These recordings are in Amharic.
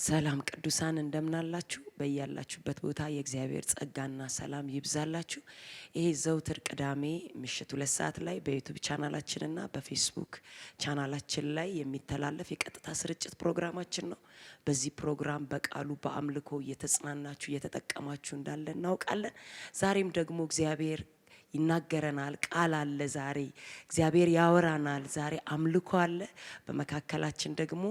ሰላም ቅዱሳን እንደምናላችሁ በእያላችሁበት ቦታ የእግዚአብሔር ጸጋና ሰላም ይብዛላችሁ። ይሄ ዘውትር ቅዳሜ ምሽት 2 ሰዓት ላይ በዩቲዩብ ቻናላችንና በፌስቡክ ቻናላችን ላይ የሚተላለፍ የቀጥታ ስርጭት ፕሮግራማችን ነው። በዚህ ፕሮግራም በቃሉ በአምልኮ እየተጽናናችሁ እየተጠቀማችሁ እንዳለ እናውቃለን። ዛሬም ደግሞ እግዚአብሔር ይናገረናል። ቃል አለ። ዛሬ እግዚአብሔር ያወራናል። ዛሬ አምልኮ አለ። በመካከላችን ደግሞ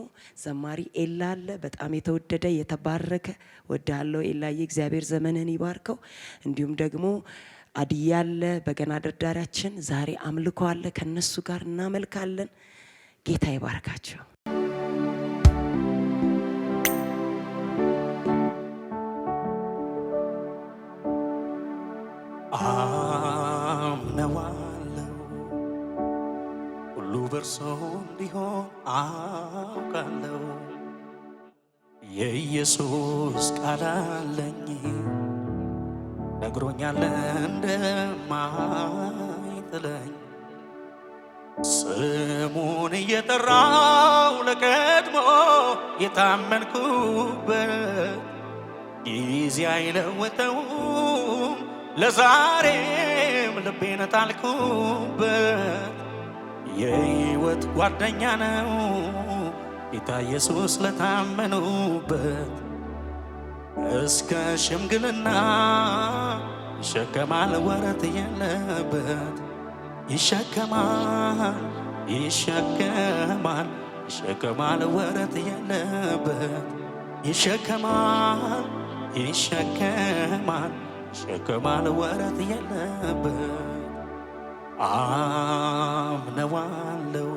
ዘማሪ ኤላ አለ። በጣም የተወደደ የተባረከ ወዳለው ኤላዬ እግዚአብሔር ዘመንህን ይባርከው። እንዲሁም ደግሞ አድያ አለ በገና ደርዳሪያችን። ዛሬ አምልኮ አለ። ከነሱ ጋር እናመልካለን። ጌታ ይባርካቸው። በርሶ እንዲሆን አውቃለሁ። የኢየሱስ ቃል አለኝ ነግሮኛል እንደማይጥለኝ። ስሙን እየጠራው ለቀድሞ የታመንኩበት ጊዜ አይለወጠውም። ለዛሬም ልቤን ጣልኩበት። የሕይወት ጓደኛ ነው ጌታ ኢየሱስ ለታመኑበት። እስከ ሽምግልና ይሸከማል ወረት የለበት። ይሸከማል ይሸከማል ይሸከማል ወረት የለበት። ይሸከማል ይሸከማል ይሸከማል ወረት የለበት። አምነዋለው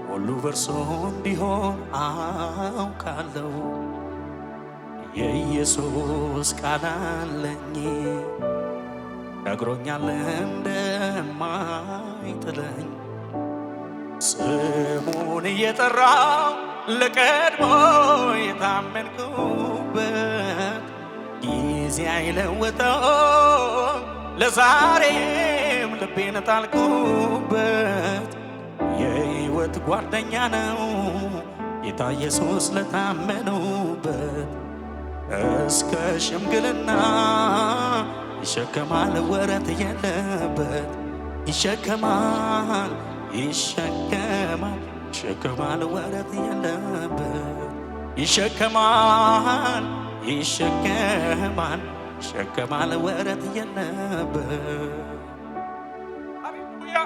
ሁሉ በርሶ እንዲሆን አውቃለሁ። የኢየሱስ ቃል አለኝ ነግሮኛል እንደማይጥለኝ። ስሙን እየጠራው ለቀድሞ የታመንኩበት ጊዜ አይለወጠውም። ለዛሬም ልቤን ጣልኩበት። የሕይወት ጓደኛ ነው ጌታ ኢየሱስ ለታመኑበት። እስከ ሽምግልና ይሸከማል ወረት የለበት። ይሸከማል ይሸከማል ይሸከማል ወረት የለበት። ይሸከማል ይሸከማል ይሸከማል ወረት የለበት። ሃሌሉያ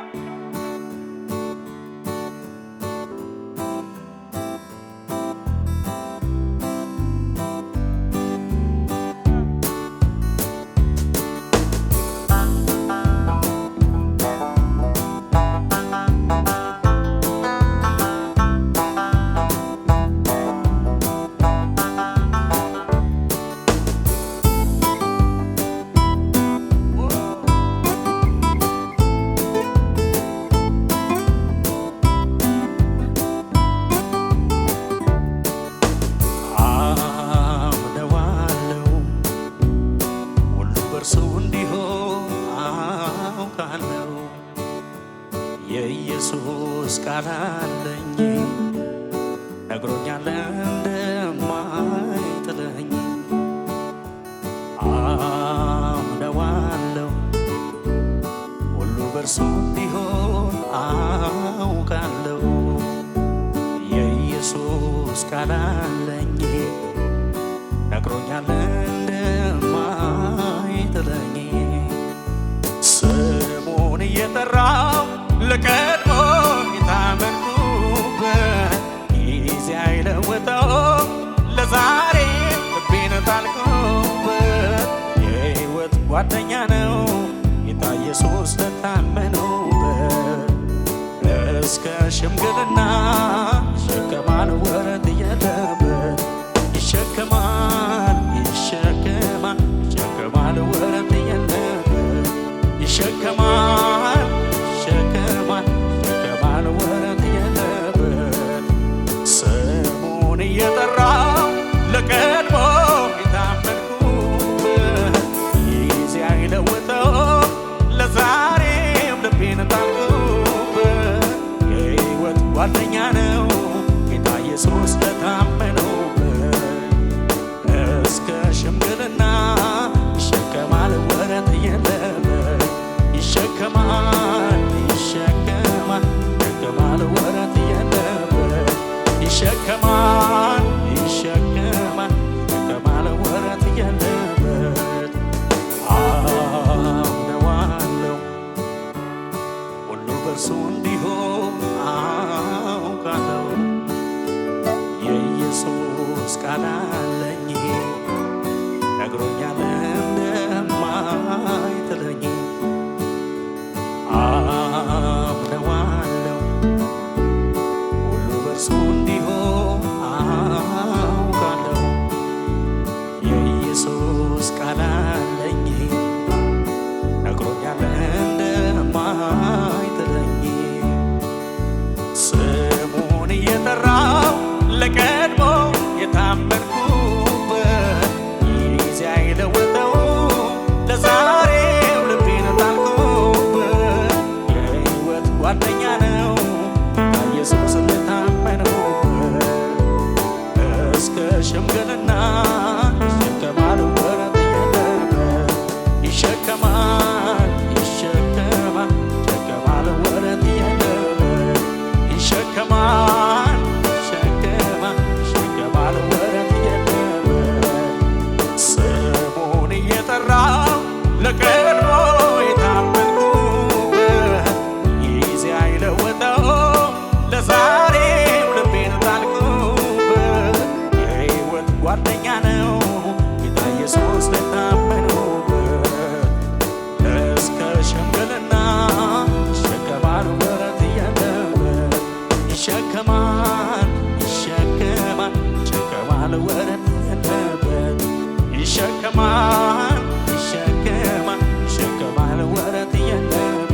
የኢየሱስ ቃል አለኝ ነግሮኛል እንደማይጥለኝ። አምነዋለሁ ሁሉ በርሱ እንዲሆን አውቃለሁ። የኢየሱስ ቃል አለኝ ነግሮኛል እንደማይጥለኝ። ስሙን እየጠራው ለቀድሞ የታመንኩበት ጊዜ አይለወጠውም። ለዛሬ ልቤን ጣልኩበት። የሕይወት ጓደኛ ነው ጌታ ኢየሱስ ለታመኑበት። እስከ ሽምግልና ይሸከማል ወረት የለበት። ይሸከማል ይሸከማል ይሸከማል ወረት የለበት። ይሸከማል የጠራው ለቀድሞ የታመንኩበት ጊዜ አይለወጠውም። ለዛሬም ልቤን ጣልኩበት። የሕይወት ጓደኛ ነው ይሸከማል ይሸከማል ይሸከማል ወረት የለበት አምነዋለው ሁሉ በእርሱ እንዲሆን አውቃለው የኢየሱስ ቃል አለኝ ነግሮኛል እንደማይጥለኝ አምነዋለው ሁሉ በእርሱ እንዲሆን አውቃለው የኢየሱስ ቃል አለኝ ነግሮኛል እንደማይጥለኝ ስሙን እየጠራው ለቀድሞ የታመንኩበት ጊዜ አይለወጠው ለዛሬው ልቤን ጣልኩበት የሕይወት ጓደኛ ነው ኢየሱስ ለታመንኩበት እስከ ሽምግልና ይሸከማል ወረት የለበት ይሸከማል ይሸከማል ይሸከማል ወረት የለበት ይሸከማል ይሸከማል ይሸከማል ወረት የለበት ስሙን እየጠራው ለቀድሞ የታመንኩበት ጊዜ አይለወጠው ለዛሬው ልቤን ጣልኩበት የሕይወት ጓደኛ ነው ጌታ ኢየሱስ ለታመንኩበት እስከ ሽምግልና ይሸከማል ወረት የለበት ይሸከማል ይሸከማል ይሸከማል ወረት የለበት ይሸከማል ይሸከማል ይሸከማል ወረት የለበት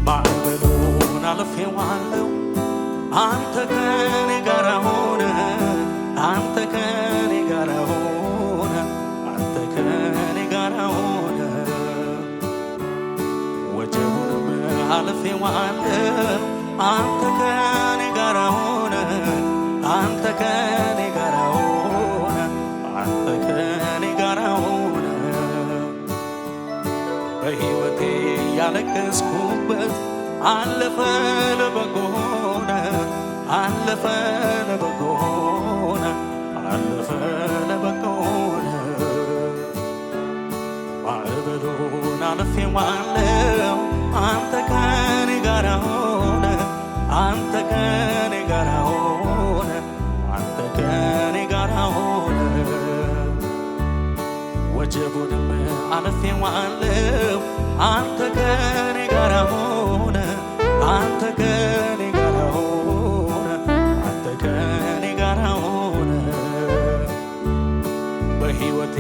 ማዕበሉን አልፌዋለሁ አንተ ከኔ ጋር ሆነ አንተ ከኔ ጋር ሆነ አንተ ከኔ ጋር ሆነ ወጀቡንም አልፌዋለሁ አንተ ከኔ ጋር ሆነ አንተ ከኔ ጋር ሆነ አንተ ከኔ ጋር ሆነ በሕይወቴ ያለቀስኩበት አለፈ ለበጎ ሆነ አለፈ ለበጎ ሆነ አለፈ ለበጎ ሆነ ማዕበሉን አልፌዋለሁ አንተ ከኔ ጋር ሆነ አንተ ከኔ ጋር ሆነ አንተ ከኔ ጋር ሆነ ወጀቡንም አልፌዋለሁ አንተ ከኔ ጋር ሆነ አንተ ከኔ ጋር ሆነ አንተ ከኔ ጋር ሆነ በሕይወቴ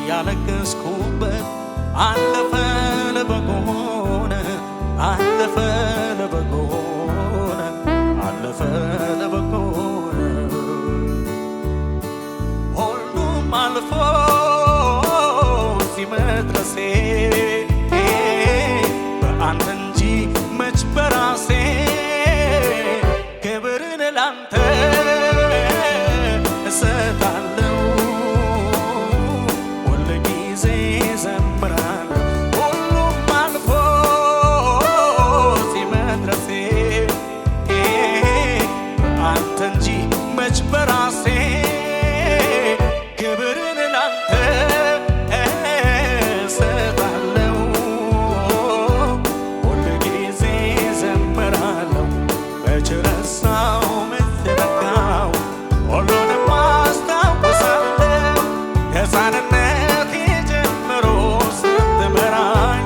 ያለቀስኩበት አለፈ ለበጎ ሆነ አለፈ ለበጎ ሆነ አለፈ ለበጎ ሆነ ሁሉም አልፎ እዚህ መድረሴ በአንተ እንጂ መች በራሴ ክብርን ላንተ እሰጣለሁ ሁልጊዜ ዘምራለሁ ሁሉም አልፎ እዚህ መድረሴ በአንተ እንጂ መች በራሴ ክብርን ላንተ እሰጣለሁ ሁልጊዜ ዘምራለሁ መች ረሳው መች ዘነጋው ሁሉንም አስታውሳለሁ ከሕፃንነቴ ጀምሮ ስትመራኝ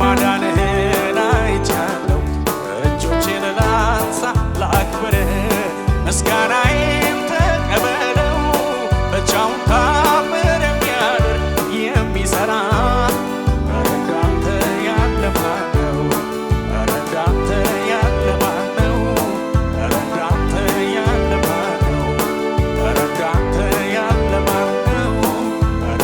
ማዳንህን አይቻለሁ እጆቼን ላንሳ ላክብርህ ምስጋናዬን ተቀበለው ብቻውን ታምር የሚያደርግ የሚሠራ ኧረ እንዳንተ ያለ ማን ነው ኧረ እንዳንተ ያለ ማን ነው ኧረ እንዳንተ ያለ ማን ነው ኧረ እንዳንተ ያለ ማን ነው ኧረ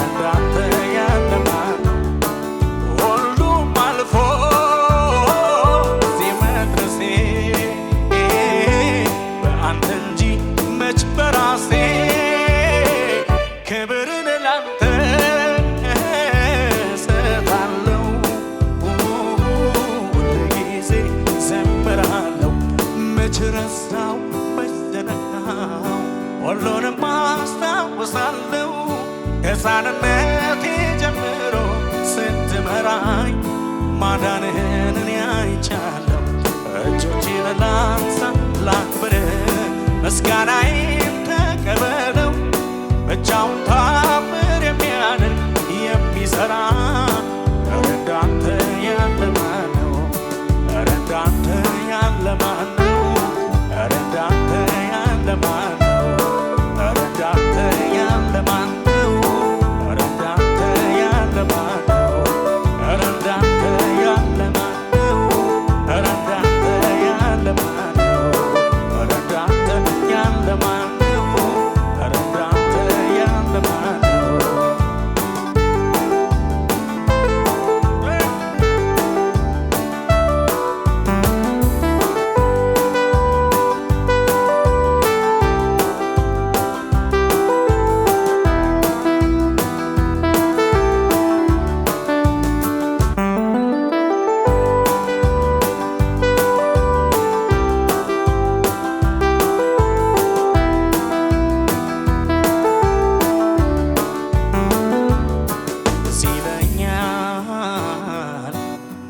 ላንተ እሰጣለሁ ሁልጊዜ ዘምራለሁ መች ረሳው መች ዘነጋው ሁሉንም አስታውሳለሁ ከሕፃንነቴ ጀምሮ ስትመራኝ ማዳንህን እኔ አይቻለሁ እጆቼን ላንሳ ላክብርህ ምስጋናዬን ተቀበለው ብቻውን ታምር የሚያደርግ የሚሠራ ኧረ እንዳንተ ያለ ማን ነው? ኧረ እንዳንተ ያለ ማን ነው? ኧረ እንዳንተ ያለ ማን ነው? ኧረ እንዳንተ ያለ ማን ነው? ኧረ እንዳንተ ያለ ማን ነው? ኧረ እንዳንተ ያለ ማን ነው? ኧረ እንዳንተ ያለ ማን ነው? ኧረ እንዳንተ ያለ ማን ነው? ኧረ እንዳንተ ያለ ማን ነው?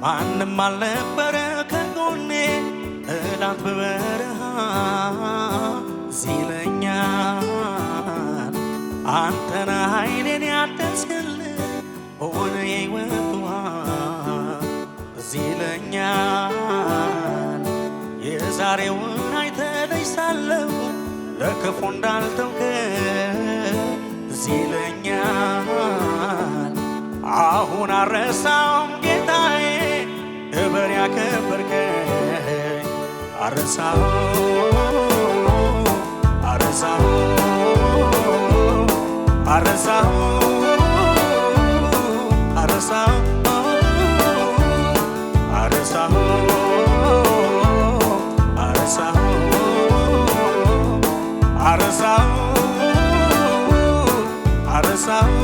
ማንም አልነበረ ከጎኔ እላት በበረሃ ይለኛል አንተነ ኃይሌን ያደስክልኝ ሆነ የሕይወት ውሃ ይለኛል የዛሬውን አይተለኝ ሳለሁ ለክፉ እንዳልተውከኝ ይለኛል አሁን አልረሳውም ጌታዬ ክብር ያከበርከኝ አልረሳውም አልረሳውም አልረሳውም አልረሳውም አልረሳውም አልረሳውም አልረሳውም አልረሳውም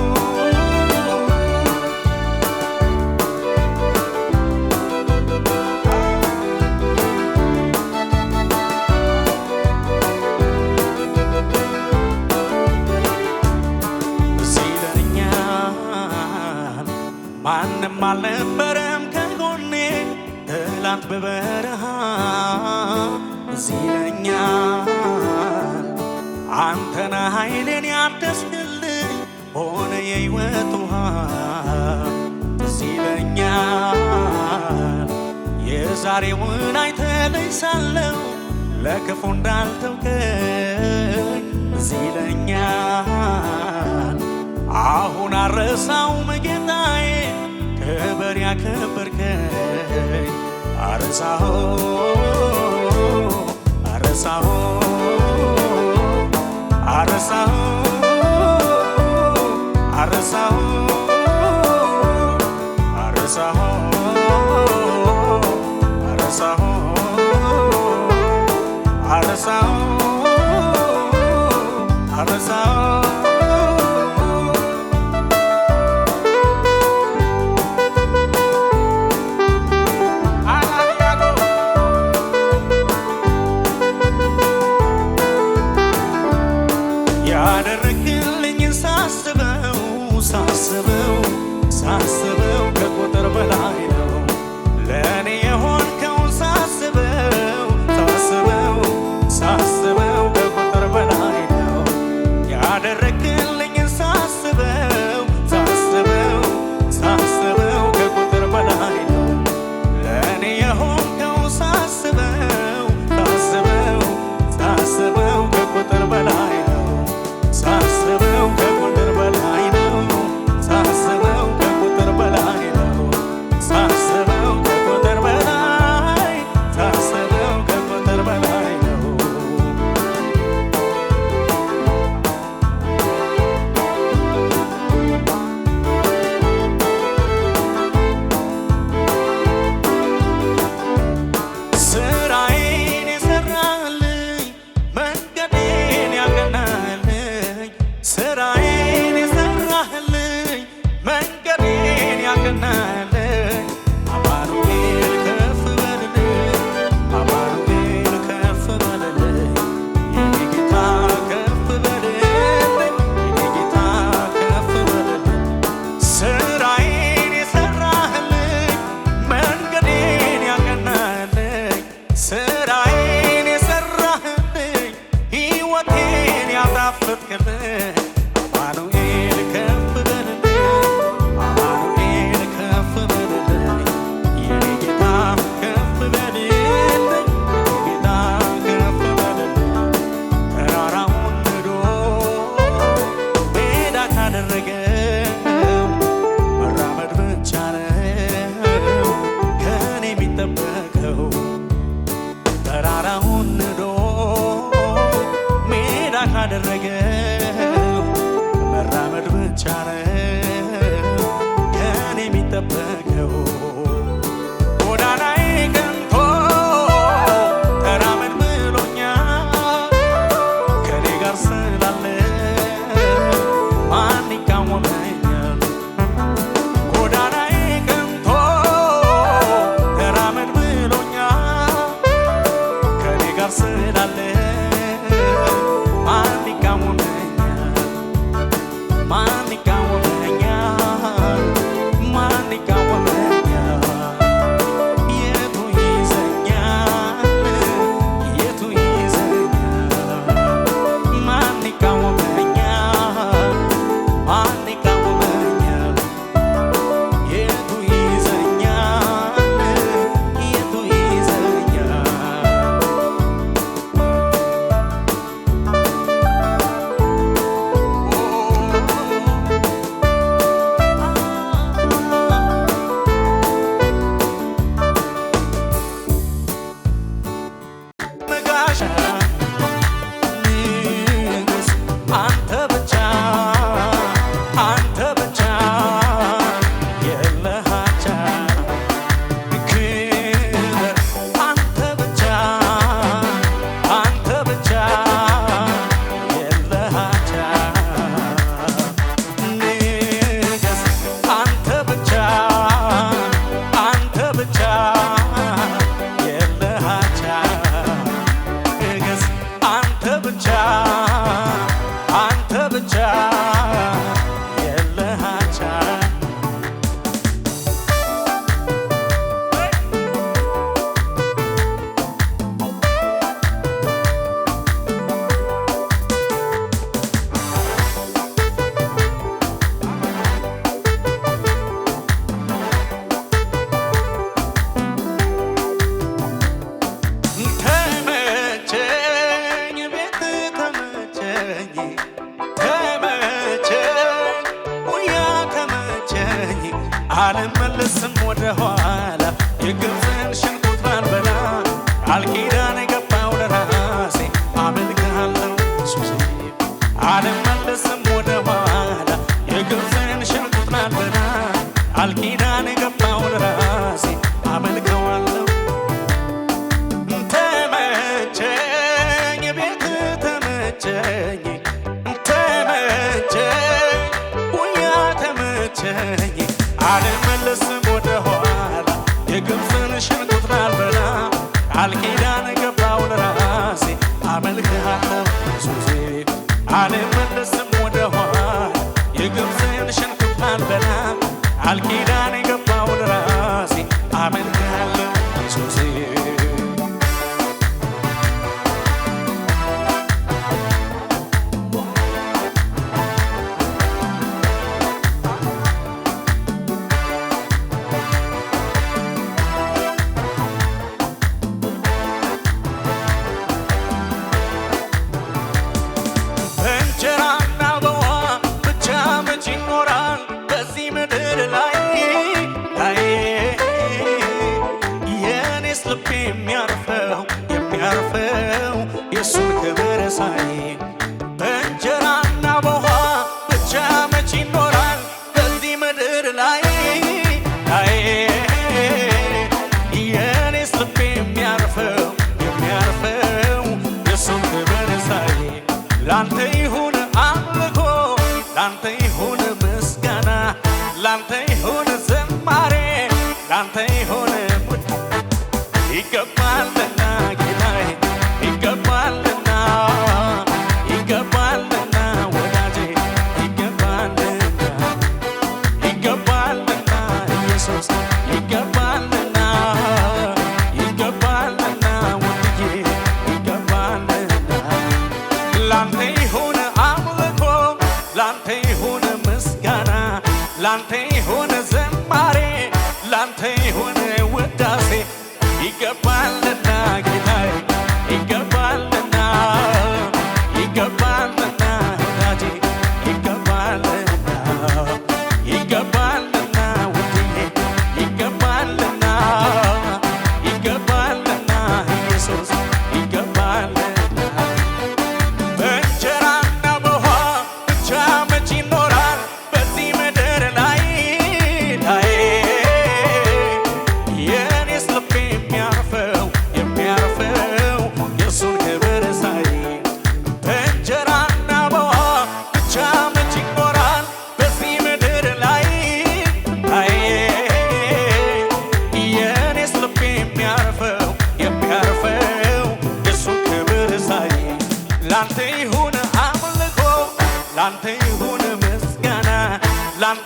ማንም አልነበረም ከጎኔ ትላንት በበረሃ ይለኛል አንተነ ኃይሌን ያደስክልኝ ሆነ የሕይወት ውሃ ይለኛል የዛሬውን አይተለኝ ሳለሁ ለክፉ እንዳልተውከኝ ይለኛል አሁን አልረሳውም ጌታዬ ክብር ያከበርከኝ አልረሳውም አልረሳውም አልረሳውም አልረሳውም አልረሳውም አልረሳውም አልረሳውም ያደረግልኝን ሳስበው ሳስበው ሳስበው ከቁጥር በላይ ነው ለእኔ የሆንከውን ሳስበው ሳስበው ሳስበው ካደረገው መራመድ ብቻ ነው ከኔ የሚጠበቀው። ተራራውን ንዶ ሜዳ ካደረገው መራመድ ብቻ ነው ከኔ የሚጠበቀው። ጎዳናዬ ቀንቶ ተራመድ ብሎኛል ከኔ ጋር ስላለ ማን ይቃወመኛል? ጎዳናዬ ቀንቶ ተራመድ ብሎኛል ከኔ ጋር ስላለ ማን ይቃወመኛል? ማን ይቃወመኛል? ማን ይቃወመኛል? የቱ ይዘኛል? የቱ ይዘኛል? ማን ይቃወመኛል? ማን ይቃወመኛል? የቱ ይዘኛል? የቱ ይዘኛል? መጋሻ ንጉስ አንተ ብቻ አንተ ብቻ የለህ አቻ ክብር አንተ ብቻ አንተ ብቻ የለህ አቻ ንገስ አንተ ብቻ አንተ ብቻ የለህ አቻ ንገስ አንተ ብቻ አንተ ብቻ የለህ አቻ። ተመቸኝ ቤት ተመቸኝ ተመቸኝ ሙያ ተመቸኝ አልመለስም ወደ ኋላ የግብፅን ሽንኩርት ባልበላ ቃል ኪዳን የገባው ለራሴ አመልክሃለሁ ኢየሱሴ አልመለስም ወደ ኋላ የግብፅን ሽንኩርት ባልበላ ቃል ኪዳን የገባው ለራሴ አመልከዋለሁ። ተመቸኝ ቤት ተመቸኝ ተመቸኝ ሙያ ተመቸኝ አልመለስም ወደ ኋላ የግብፅን ሽንኩርት ላልበላ ቃል ኪዳን ገባው ለራሴ አመልክሃለሁ ኢየሱሴ አልመለስም ወደ ኋላ የግብፅን ሽንኩርት ላልበላ ቃል ኪዳን ገባው ለራሴ አመልክሃለሁ ኢየሱሴ በእንጀራና በውሃ ብቻ መች ይኖራል በዚህ ምድር ላይ የእኔስ ልብ የሚያርፈው የእሱን ክብር ሳይ በእንጀራና በውሃ ብቻ መች ይኖራል በዚህ ምድር ላይ የእኔስ ልብ የሚያርፈው የእሱን ክብር ሳይ ላንተ ይሁን አምልኮ ላንተ ይሁን ምስጋና ላንተ ይሁን ዝማሬ ላንተ ይሁን ይገባልና ጌታዬ ይገባልና ይገባልና ወዳጄ ይገባልና ይገባልና ኢየሱስ ይገባልና ይገባልና ወድጄ ይገባልና ላንተ ይሁን አምልኮ ላንተ ይሁን ምስጋና ላንተ ይሁን ዝማሬ ላንተ ይሁን ውዳሴ ይገባልና ጌታዬ ይገባልና ይገባልና ወዳጄ ይገባልና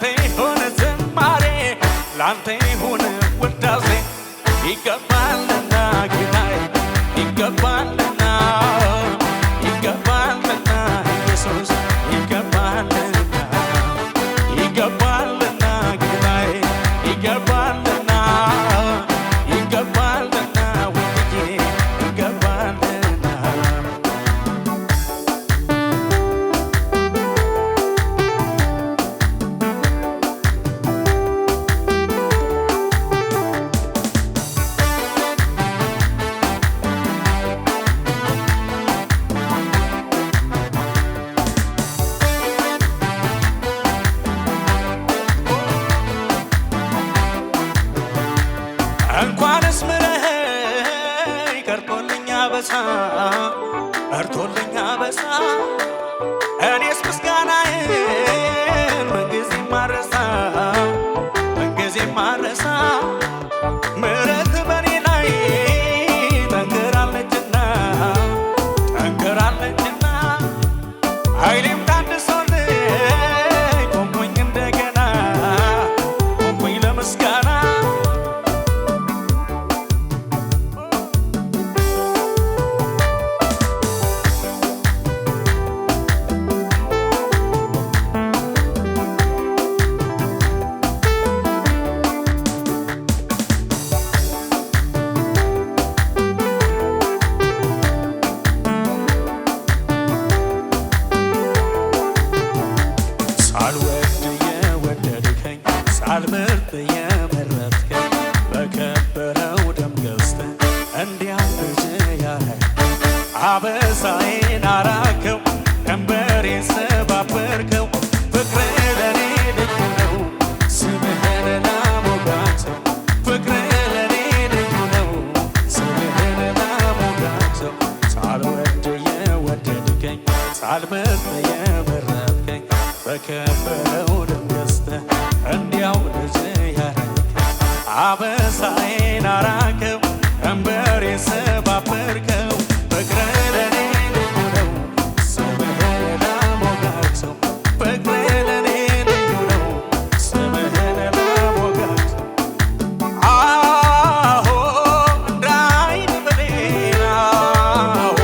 ላንተ ይሁን ዝማሬ ላንተ ይሁን ውዳሴ ይገባልና ጌታዬ ይገባልና ይገባልና ኢየሱስ ይገባልና ይገባልና ጌታዬ ይገባልና ይገባልና ውድዬ ይገባልና እንኳንስ ምረኸኝ ቀርቶልኛ በሳ ቀርቶልኛ በሳ እኔስ ምስጋናዬን ምንጊዜም ማረሳ ምንጊዜም ማረሳ ምሕረት በኔ ላይ ጠንክራለችና ጠንክራለችና ኃይሌም ታድሶልኝ ቆምኩኝ እንደገና ቆምኩኝ ለምስጋና ሳልወድ የወደድከኝ ሳልመርጥ የመረጥከኝ በከበረው ደም ገዝተህ እንዲያው ልጅ ያረከኝ አበሳዬን አራከው ቀንበሬን ሰባበርከው ፍቅር ለኔ ልዩ ነው ስምህን ላሞጋሰው ፍቅር ለኔ ልዩ ነው ስምህን ላሞጋሰው ሳልወድ የወደድከኝ ሳልመርጥ የመረጥከኝ በከበረው ደም ገዝተህ እንዲያው ልጅ ያረከኝ አበሳዬን አራከው ቀንበሬን ሰባበርከው ፍቅር ለኔ ልዩ ነው ስምህን ላሞጋሰው ፍቅር ለኔ ልዩ ነው ስምህን ላሞጋሰው አዎ እንደ ዓይን ብሌን አዎ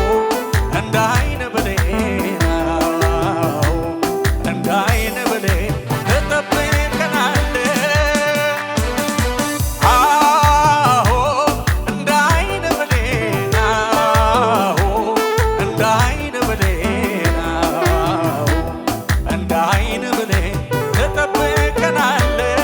እንደ ዓይን ብሌን አዎ እንደ ዓይን ብሌን ትጠብቀናለህ አዎ እንደ ዓይን ብሌን አዎ እንደ ዓይን ብሌን አዎ እንደ ዓይን ብሌን ትጠብቀናለህ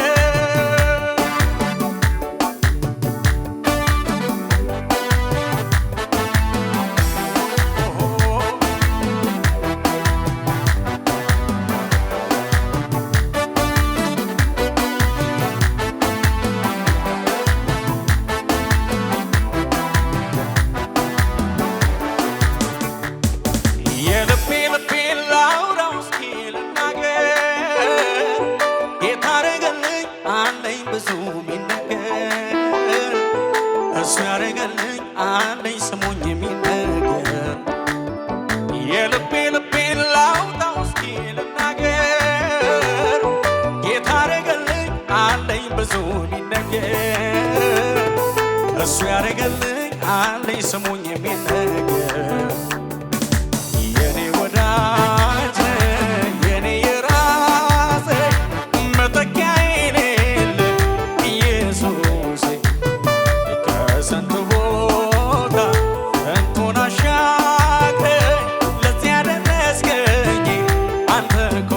የልቤ ልቤን ላውራው እስኪ ልናገር ጌታ አረገልኝ አለኝ ብዙ ሚነገር እሱ ያረገልኝ አለኝ ስሙኝ የሚነገር የልቤ ልቤን ላውራው እስኪ ልናገር ጌታ አረገልኝ አለኝ ብዙ ሚነገር እሱ ያረገልኝ አለኝ ስሙኝ የሚነገር የኔ ወዳጅ የኔ የራሴ መተኪያ የሌለ ኢየሱሴ ከስንት ቦታ ስንቱን አሻግረህ ለዚህ ያደረስከኝ አንተ እኮ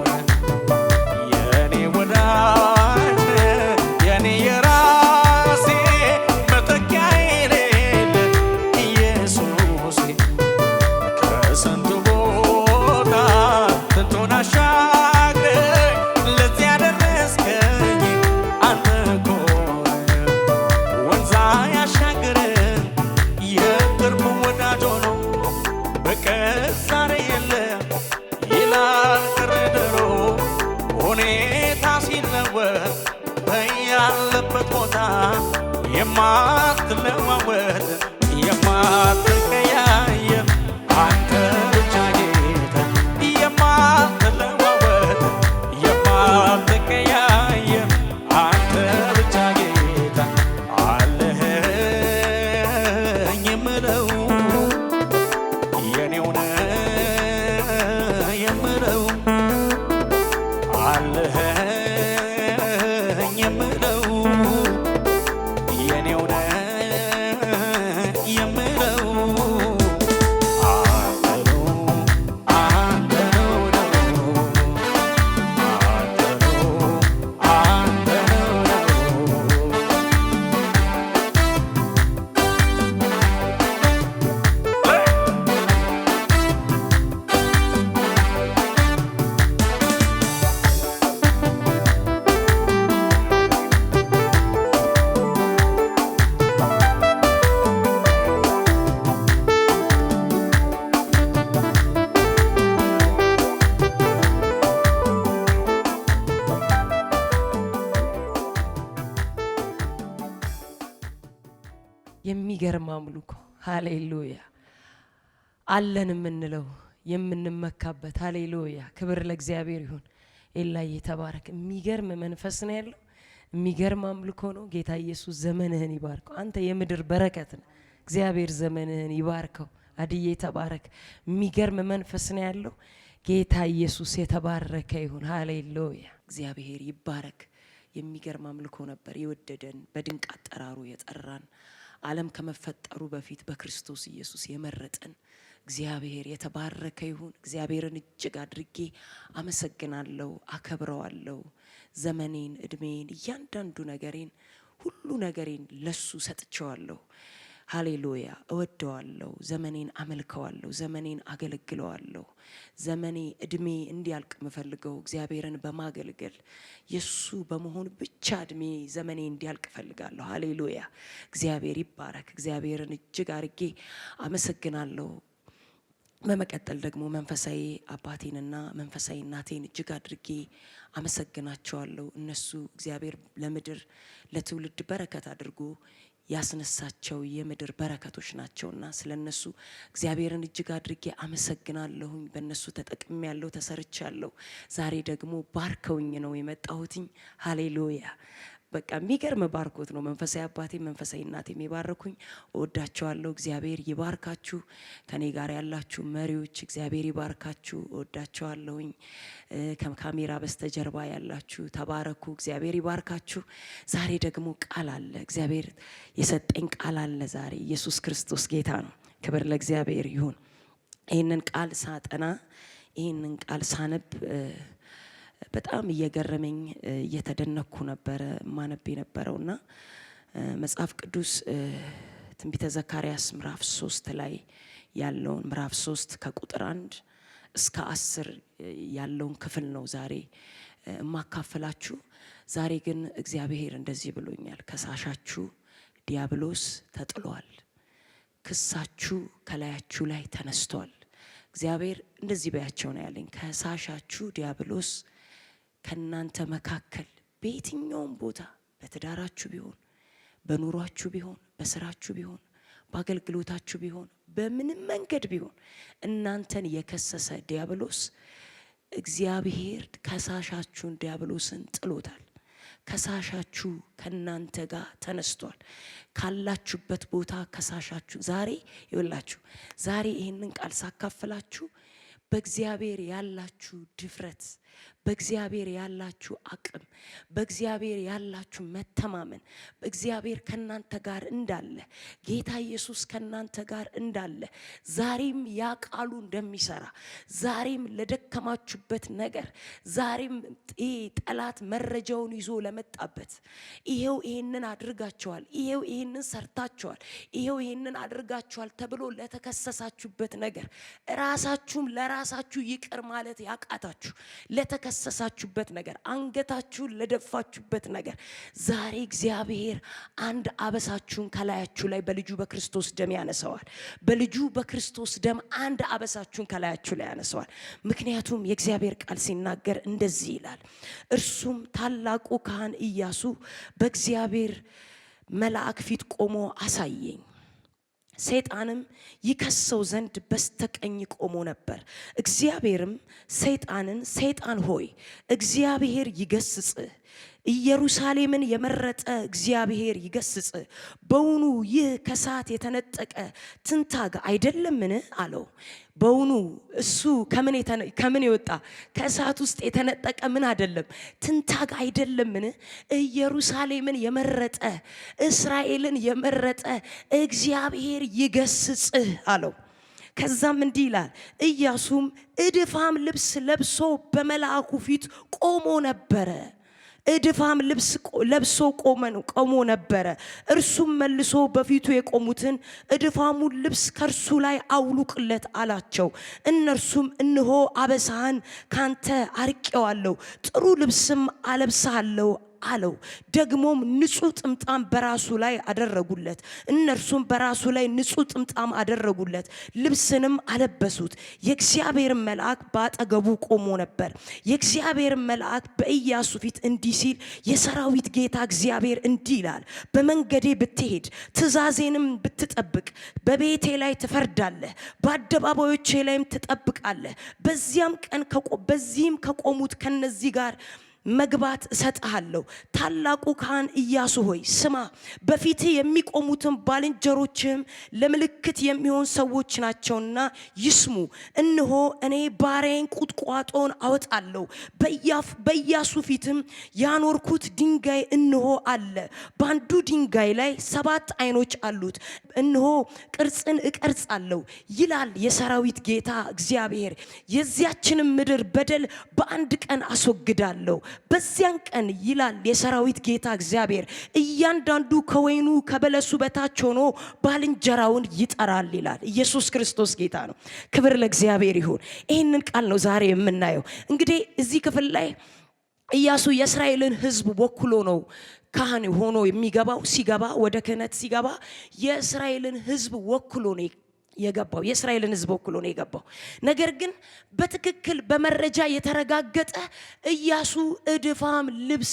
ነህ የኔ ወዳጅ የኔ የራሴ መተኪያ የሌለ ኢየሱሴ ከስንት ቦታ ስንቱን አሻግረህ ለዚህ ያደረስከኝ አንተ እኮ ነህ ወንዝ አያሻግርም የቅርብ ወዳጅ ሆኖ በቀር ዛሬ የለም ይላል ቅር ድሮ ሁኔታ ሲለወጥ በያለበት ቦታ የማትለዋወጥ የማትቀያየር አንተ ብቻ ጌታ የማትለዋወጥ የማትቀያየር አለኸኝ የምለው የኔው ነህ የምለው አንተ ነው አንተ ነው አንተ ነው የሚገርም አምልኮ ሃሌሉያ አለን የምንለው የምንመካበት ሃሌሉያ ክብር ለእግዚአብሔር ይሁን። ኤላዬ ተባረክ። የሚገርም መንፈስ ነው ያለው። የሚገርም አምልኮ ነው። ጌታ ኢየሱስ ዘመንህን ይባርከው። አንተ የምድር በረከት ነህ። እግዚአብሔር ዘመንህን ይባርከው። አድዬ ተባረክ። የሚገርም መንፈስ ነው ያለው። ጌታ ኢየሱስ የተባረከ ይሁን። ሃሌሉያ እግዚአብሔር ይባረክ። የሚገርም አምልኮ ነበር። የወደደን በድንቅ አጠራሩ የጠራን ዓለም ከመፈጠሩ በፊት በክርስቶስ ኢየሱስ የመረጠን እግዚአብሔር የተባረከ ይሁን። እግዚአብሔርን እጅግ አድርጌ አመሰግናለሁ፣ አከብረዋለሁ። ዘመኔን፣ እድሜን፣ እያንዳንዱ ነገሬን፣ ሁሉ ነገሬን ለሱ ሰጥቼዋለሁ። ሃሌሉያ እወደዋለሁ። ዘመኔን አመልከዋለሁ። ዘመኔን አገለግለዋለሁ። ዘመኔ እድሜ እንዲያልቅ የምፈልገው እግዚአብሔርን በማገልገል የሱ በመሆን ብቻ እድሜ ዘመኔ እንዲያልቅ እፈልጋለሁ። ሃሌሉያ እግዚአብሔር ይባረክ። እግዚአብሔርን እጅግ አድርጌ አመሰግናለሁ። በመቀጠል ደግሞ መንፈሳዊ አባቴንና መንፈሳዊ እናቴን እጅግ አድርጌ አመሰግናቸዋለሁ። እነሱ እግዚአብሔር ለምድር ለትውልድ በረከት አድርጎ ያስነሳቸው የምድር በረከቶች ናቸውና ስለነሱ እግዚአብሔርን እጅግ አድርጌ አመሰግናለሁኝ። በእነሱ ተጠቅሜያለሁ፣ ተሰርቻለሁ። ዛሬ ደግሞ ባርከውኝ ነው የመጣሁትኝ። ሃሌሉያ በቃ የሚገርም ባርኮት ነው። መንፈሳዊ አባቴ መንፈሳዊ እናቴ የሚባርኩኝ። እወዳቸዋለሁ። እግዚአብሔር ይባርካችሁ። ከኔ ጋር ያላችሁ መሪዎች እግዚአብሔር ይባርካችሁ። እወዳቸዋለሁኝ። ከካሜራ በስተጀርባ ያላችሁ ተባረኩ። እግዚአብሔር ይባርካችሁ። ዛሬ ደግሞ ቃል አለ። እግዚአብሔር የሰጠኝ ቃል አለ ዛሬ። ኢየሱስ ክርስቶስ ጌታ ነው። ክብር ለእግዚአብሔር ይሁን። ይህንን ቃል ሳጠና ይህንን ቃል ሳነብ በጣም እየገረመኝ እየተደነኩ ነበረ ማነብ የነበረውና መጽሐፍ ቅዱስ ትንቢተ ዘካርያስ ምዕራፍ 3 ላይ ያለውን ምዕራፍ 3 ከቁጥር 1 እስከ 10 ያለውን ክፍል ነው ዛሬ እማካፈላችሁ። ዛሬ ግን እግዚአብሔር እንደዚህ ብሎኛል። ከሳሻችሁ ዲያብሎስ ተጥሏል፣ ክሳችሁ ከላያችሁ ላይ ተነስቷል። እግዚአብሔር እንደዚህ በያቸው ነው ያለኝ። ከሳሻችሁ ዲያብሎስ ከናንተ መካከል በየትኛውም ቦታ በትዳራችሁ ቢሆን፣ በኑሯችሁ ቢሆን፣ በስራችሁ ቢሆን፣ በአገልግሎታችሁ ቢሆን፣ በምንም መንገድ ቢሆን እናንተን የከሰሰ ዲያብሎስ እግዚአብሔር ከሳሻችሁን ዲያብሎስን ጥሎታል። ከሳሻችሁ ከናንተ ጋር ተነስቷል። ካላችሁበት ቦታ ከሳሻችሁ ዛሬ ይውላችሁ። ዛሬ ይህንን ቃል ሳካፍላችሁ በእግዚአብሔር ያላችሁ ድፍረት፣ በእግዚአብሔር ያላችሁ አቅም፣ በእግዚአብሔር ያላችሁ መተማመን፣ በእግዚአብሔር ከናንተ ጋር እንዳለ፣ ጌታ ኢየሱስ ከናንተ ጋር እንዳለ፣ ዛሬም ያ ቃሉ እንደሚሰራ፣ ዛሬም ለደከማችሁበት ነገር፣ ዛሬም ጠላት መረጃውን ይዞ ለመጣበት ይሄው ይሄንን አድርጋችኋል፣ ይሄው ይሄንን ሰርታችኋል፣ ይሄው ይሄንን አድርጋችኋል ተብሎ ለተከሰሳችሁበት ነገር ራሳችሁም ለራሳችሁ ይቅር ማለት ያቃታችሁ ለተከሰሳችሁበት ነገር አንገታችሁን ለደፋችሁበት ነገር ዛሬ እግዚአብሔር አንድ አበሳችሁን ከላያችሁ ላይ በልጁ በክርስቶስ ደም ያነሳዋል። በልጁ በክርስቶስ ደም አንድ አበሳችሁን ከላያችሁ ላይ ያነሳዋል። ምክንያቱም የእግዚአብሔር ቃል ሲናገር እንደዚህ ይላል። እርሱም ታላቁ ካህን ኢያሱ በእግዚአብሔር መልአክ ፊት ቆሞ አሳየኝ። ሰይጣንም ይከሰው ዘንድ በስተቀኝ ቆሞ ነበር። እግዚአብሔርም ሰይጣንን ሰይጣን ሆይ እግዚአብሔር ይገስጽህ፣ ኢየሩሳሌምን የመረጠ እግዚአብሔር ይገስጽ። በውኑ ይህ ከእሳት የተነጠቀ ትንታግ አይደለምን አለው። በውኑ እሱ ከምን የወጣ ከእሳት ውስጥ የተነጠቀ ምን አይደለም? ትንታግ አይደለምን? ኢየሩሳሌምን የመረጠ እስራኤልን የመረጠ እግዚአብሔር ይገስጽህ አለው። ከዛም እንዲህ ይላል፣ ኢያሱም እድፋም ልብስ ለብሶ በመልአኩ ፊት ቆሞ ነበረ። እድፋም ልብስ ለብሶ ቆሞ ነበረ። እርሱም መልሶ በፊቱ የቆሙትን እድፋሙን ልብስ ከእርሱ ላይ አውልቁለት አላቸው። እነርሱም እነሆ አበሳህን ካንተ አርቄዋለሁ፣ ጥሩ ልብስም አለብስሃለሁ አለው። ደግሞም ንጹህ ጥምጣም በራሱ ላይ አደረጉለት። እነርሱም በራሱ ላይ ንጹህ ጥምጣም አደረጉለት፣ ልብስንም አለበሱት። የእግዚአብሔር መልአክ በአጠገቡ ቆሞ ነበር። የእግዚአብሔር መልአክ በኢያሱ ፊት እንዲህ ሲል፣ የሰራዊት ጌታ እግዚአብሔር እንዲህ ይላል፣ በመንገዴ ብትሄድ ትእዛዜንም ብትጠብቅ በቤቴ ላይ ትፈርዳለህ፣ በአደባባዮቼ ላይም ትጠብቃለህ። በዚህም ከቆሙት ከነዚህ ጋር መግባት እሰጥሃለሁ። ታላቁ ካህን ኢያሱ ሆይ ስማ፣ በፊትህ የሚቆሙትን ባልንጀሮችህም ለምልክት የሚሆን ሰዎች ናቸውና ይስሙ። እነሆ እኔ ባሪያዬን ቁጥቋጦን አወጣለሁ፣ በኢያሱ ፊትም ያኖርኩት ድንጋይ እነሆ አለ። በአንዱ ድንጋይ ላይ 7 ዓይኖች አሉት። እነሆ ቅርጽን እቀርጻለሁ ይላል የሰራዊት ጌታ እግዚአብሔር። የዚያችንም ምድር በደል በአንድ ቀን አስወግዳለሁ። በዚያን ቀን ይላል የሰራዊት ጌታ እግዚአብሔር፣ እያንዳንዱ ከወይኑ ከበለሱ በታች ሆኖ ባልንጀራውን ይጠራል ይላል። ኢየሱስ ክርስቶስ ጌታ ነው። ክብር ለእግዚአብሔር ይሁን። ይህንን ቃል ነው ዛሬ የምናየው። እንግዲህ እዚህ ክፍል ላይ ኢያሱ የእስራኤልን ሕዝብ ወክሎ ነው ካህን ሆኖ የሚገባው። ሲገባ ወደ ክህነት ሲገባ የእስራኤልን ሕዝብ ወክሎ ነው የገባው። የእስራኤልን ሕዝብ ወክሎ ነው የገባው። ነገር ግን በትክክል በመረጃ የተረጋገጠ ኢያሱ እድፋም ልብስ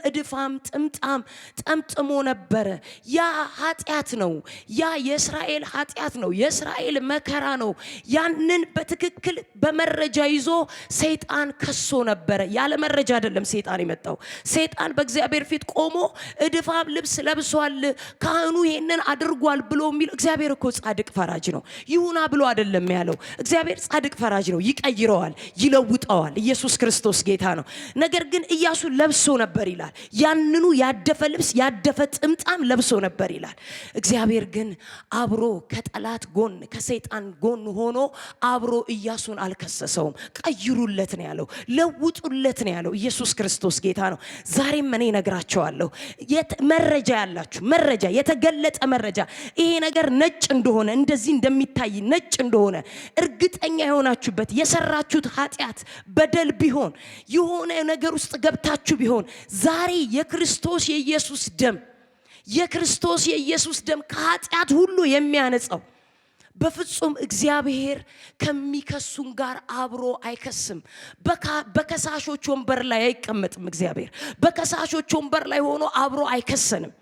እድፋም ጥምጣም ጠምጥሞ ነበረ። ያ ኃጢአት ነው። ያ የእስራኤል ኃጢአት ነው። የእስራኤል መከራ ነው። ያንን በትክክል በመረጃ ይዞ ሰይጣን ከሶ ነበረ። ያለ መረጃ አይደለም ሰይጣን የመጣው። ሰይጣን በእግዚአብሔር ፊት ቆሞ እድፋም ልብስ ለብሷል፣ ካህኑ ይሄንን አድርጓል ብሎ የሚል እግዚአብሔር እኮ ጻድቅ ፈራጅ ነው። ይሁና ብሎ አይደለም ያለው። እግዚአብሔር ጻድቅ ፈራጅ ነው። ይቀይረዋል፣ ይለውጠዋል። ኢየሱስ ክርስቶስ ጌታ ነው። ነገር ግን ኢያሱ ለብሶ ነበር ይላል። ያንኑ ያደፈ ልብስ ያደፈ ጥምጣም ለብሶ ነበር ይላል። እግዚአብሔር ግን አብሮ ከጠላት ጎን ከሰይጣን ጎን ሆኖ አብሮ ኢያሱን አልከሰሰውም። ቀይሩለት ነው ያለው፣ ለውጡለት ነው ያለው። ኢየሱስ ክርስቶስ ጌታ ነው። ዛሬም እኔ ነግራቸዋለሁ፣ መረጃ ያላችሁ መረጃ፣ የተገለጠ መረጃ፣ ይሄ ነገር ነጭ እንደሆነ እንደዚህ እንደሚታይ ነጭ እንደሆነ እርግጠኛ የሆናችሁበት የሰራችሁት ኃጢአት በደል ቢሆን የሆነ ነገር ውስጥ ገብታችሁ ቢሆን ዛሬ የክርስቶስ የኢየሱስ ደም ከኃጢአት ሁሉ የሚያነጻው በፍጹም እግዚአብሔር ከሚከሱን ጋር አብሮ አይከስም። በከሳሾች ወንበር ላይ አይቀመጥም። እግዚአብሔር በከሳሾች ወንበር ላይ ሆኖ አብሮ አይከሰንም።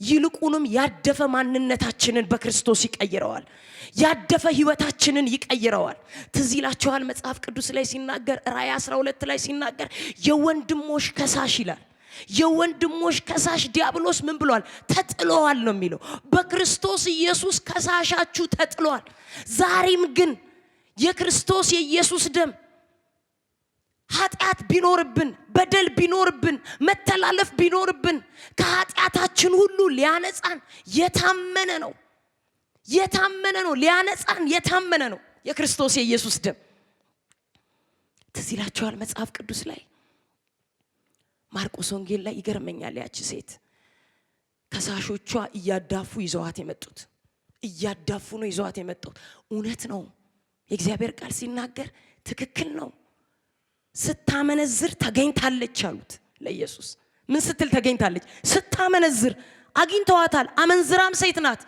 ይልቁንም ያደፈ ማንነታችንን በክርስቶስ ይቀይረዋል። ያደፈ ህይወታችንን ይቀይረዋል። ትዝ ይላችኋል መጽሐፍ ቅዱስ ላይ ሲናገር ራእይ 12 ላይ ሲናገር የወንድሞች ከሳሽ ይላል። የወንድሞች ከሳሽ ዲያብሎስ ምን ብሏል? ተጥሏል ነው የሚለው። በክርስቶስ ኢየሱስ ከሳሻችሁ ተጥሏል። ዛሬም ግን የክርስቶስ የኢየሱስ ደም ኃጢአት ቢኖርብን በደል ቢኖርብን መተላለፍ ቢኖርብን ከኃጢአታችን ሁሉ ሊያነጻን የታመነ ነው። ሊያነጻን የታመነ ነው የክርስቶስ የኢየሱስ ደም። ትዝ ይላችኋል መጽሐፍ ቅዱስ ላይ ማርቆስ ወንጌል ላይ ይገርመኛል። ያቺ ሴት ከሳሾቿ እያዳፉ ይዘዋት የመጡት እውነት ነው። የእግዚአብሔር ቃል ሲናገር ትክክል ነው። ስታመነዝር ተገኝታለች አሉት ለኢየሱስ። ምን ስትል ተገኝታለች? ስታመነዝር አግኝተዋታል። አመንዝራም ሴት ናት።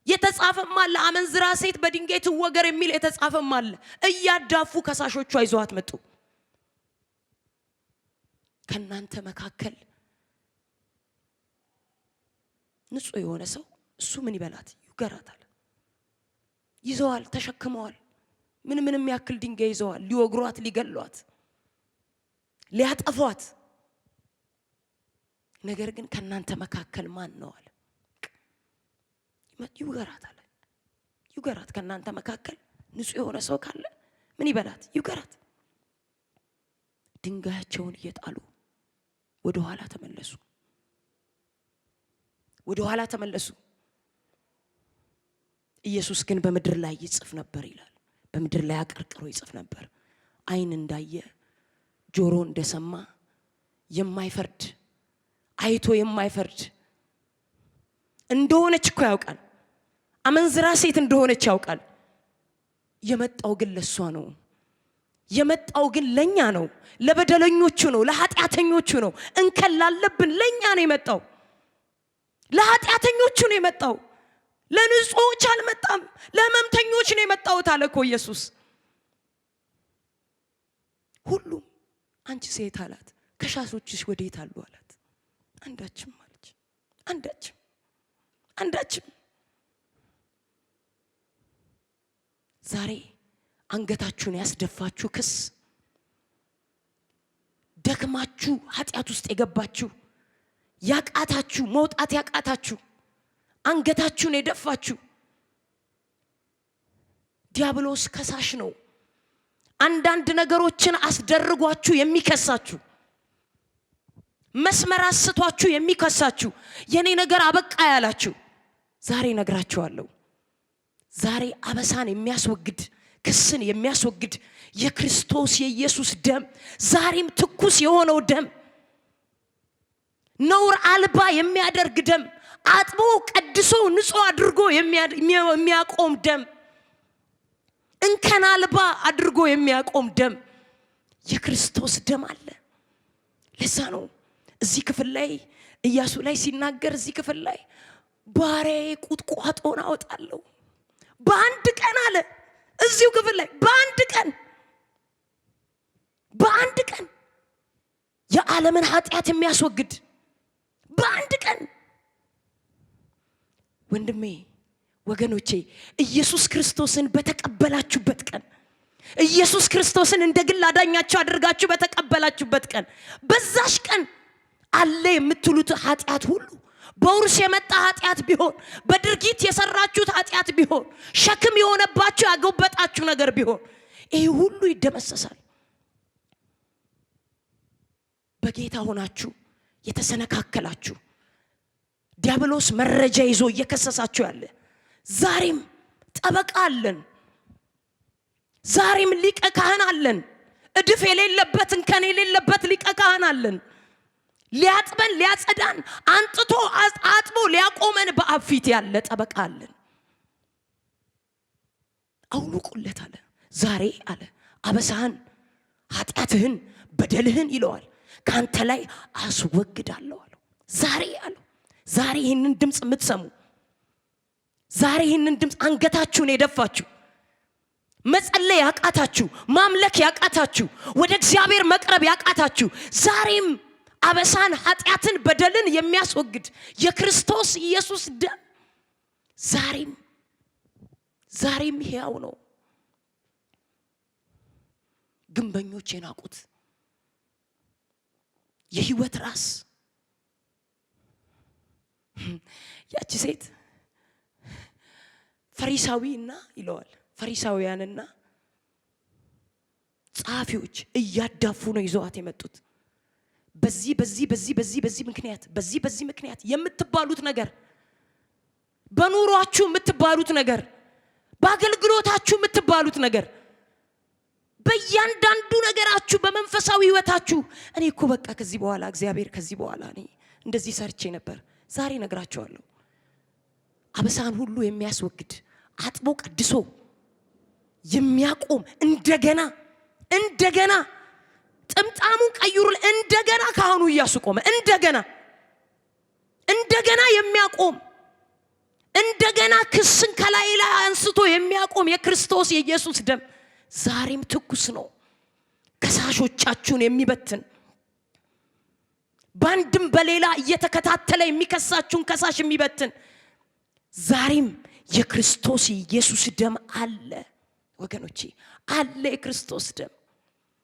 የተጻፈም አለ አመንዝራ ሴት በድንጋይ ትወገር የሚል የተጻፈም አለ። እያዳፉ ከሳሾቿ ይዘዋት መጡ። ከናንተ መካከል ንጹህ የሆነ ሰው እሱ ምን ይበላት? ይገራታል። ይዘዋል፣ ተሸክመዋል። ምንም ያክል ድንጋይ ይዘዋል። ሊወግሯት፣ ሊገሏት፣ ሊያጠፏት ነገር ግን ከናንተ መካከል ማን ነው አለ ይውገራት አለ። ይውገራት ከናንተ መካከል ንጹህ የሆነ ሰው ካለ ምን ይበላት ይውገራት። ድንጋያቸውን እየጣሉ ወደ ኋላ ተመለሱ። ወደ ኋላ ተመለሱ። ኢየሱስ ግን በምድር ላይ ይጽፍ ነበር ይላል። በምድር ላይ አቀርቅሮ ይጽፍ ነበር። አይን እንዳየ ጆሮ እንደሰማ የማይፈርድ አይቶ የማይፈርድ እንደሆነች እኮ ያውቃል። አመንዝራ ሴት እንደሆነች ያውቃል። የመጣው ግን ለሷ ነው። የመጣው ግን ለኛ ነው። ለበደለኞቹ ነው፣ ለኃጢአተኞቹ ነው። እንከን ላለብን ለኛ ነው የመጣው። ለኃጢአተኞቹ ነው የመጣው። ለንጹሆች አልመጣም። ለህመምተኞች ነው የመጣው አለ እኮ ኢየሱስ። ሁሉም አንቺ ሴት አላት ከሻሶችሽ ወዴት አሉ አላት። አንዳችም አለች። አንዳችም። ዛሬ አንገታችሁን ያስደፋችሁ ክስ፣ ደክማችሁ ኃጢአት ውስጥ የገባችሁ ያቃታችሁ መውጣት ያቃታችሁ አንገታችሁን የደፋችሁ ዲያብሎስ ከሳሽ ነው። አንዳንድ ነገሮችን አስደርጓችሁ የሚከሳችሁ፣ መስመር አስቷችሁ የሚከሳችሁ፣ የኔ ነገር አበቃ ያላችሁ ዛሬ ነግራችኋለሁ። ዛሬ አበሳን የሚያስወግድ ክስን የሚያስወግድ የክርስቶስ የኢየሱስ ደም ዛሬም ትኩስ የሆነው ደም፣ ነውር አልባ የሚያደርግ ደም፣ አጥቦ ቀድሶ ንጹህ አድርጎ የሚያቆም ደም፣ እንከን አልባ አድርጎ የሚያቆም ደም የክርስቶስ ደም አለ። ለዛ ነው እዚህ ክፍል ላይ ኢያሱ ላይ ሲናገር እዚህ ክፍል ላይ ባሪያዬ ቁጥቋጦን አወጣለሁ በአንድ ቀን አለ። እዚሁ ክፍል ላይ በአንድ ቀን የዓለምን ኃጢአት የሚያስወግድ በአንድ ቀን። ወንድሜ ወገኖቼ ኢየሱስ ክርስቶስን በተቀበላችሁበት ቀን፣ ኢየሱስ ክርስቶስን እንደ ግል አዳኛችሁ አድርጋችሁ በተቀበላችሁበት ቀን፣ በዛሽ ቀን አለ የምትሉት ኃጢአት ሁሉ በውርስ የመጣ ኃጢአት ቢሆን፣ በድርጊት የሰራችሁት ኃጢአት ቢሆን፣ ሸክም የሆነባችሁ ያጎበጣችሁ ነገር ቢሆን ይሄ ሁሉ ይደመሰሳል። በጌታ ሆናችሁ የተሰነካከላችሁ ዲያብሎስ መረጃ ይዞ እየከሰሳችሁ ያለ ዛሬም ጠበቃ አለን። ዛሬም ሊቀ ካህን አለን። እድፍ የሌለበት እንከን የሌለበት ሊቀ ካህን አለን። ሊያጥበን ሊያጸዳን አንጥቶ አጥቦ ሊያቆመን በአብ ፊት ያለ ጠበቃ አለን። አውልቁለት አለ። ዛሬ አለ አበሳህን፣ ኃጢአትህን፣ በደልህን ይለዋል ካንተ ላይ አስወግዳለሁ አለው። ዛሬ አለው። ዛሬ ይህንን ድምፅ የምትሰሙ፣ ዛሬ ይህንን ድምፅ አንገታችሁን የደፋችሁ፣ መጸለይ ያቃታችሁ፣ ማምለክ ያቃታችሁ፣ ወደ እግዚአብሔር መቅረብ ያቃታችሁ ዛሬም አበሳን፣ ኃጢአትን፣ በደልን የሚያስወግድ የክርስቶስ ኢየሱስ ደም ዛሬም ሕያው ነው። ግንበኞች የናቁት የህይወት ራስ ያቺ ሴት ፈሪሳዊና ይለዋል። ፈሪሳውያንና ጸሐፊዎች እያዳፉ ነው ይዘዋት የመጡት። በዚህ ምክንያት የምትባሉት ነገር፣ በኑሯችሁ የምትባሉት ነገር፣ በአገልግሎታችሁ የምትባሉት ነገር፣ በእያንዳንዱ ነገራችሁ፣ በመንፈሳዊ ህይወታችሁ እኔ እኮ በቃ ከዚህ በኋላ እግዚአብሔር ከዚህ በኋላ እኔ እንደዚህ ሰርቼ ነበር። ዛሬ ነግራችኋለሁ። አበሳን ሁሉ የሚያስወግድ አጥቦ ቀድሶ የሚያቆም እንደገና ጥምጣሙን ቀይሩ እንደገና ካህኑ ኢያሱ ቆመ። እንደገና የሚያቆም እንደገና ክስን ከላይ ላይ አንስቶ የሚያቆም የክርስቶስ የኢየሱስ ደም ዛሬም ትኩስ ነው። ከሳሾቻችሁን የሚበትን ባንድም በሌላ እየተከታተለ የሚከሳችሁን ከሳሽ የሚበትን ዛሬም የክርስቶስ ኢየሱስ ደም አለ ወገኖቼ፣ አለ የክርስቶስ ደም።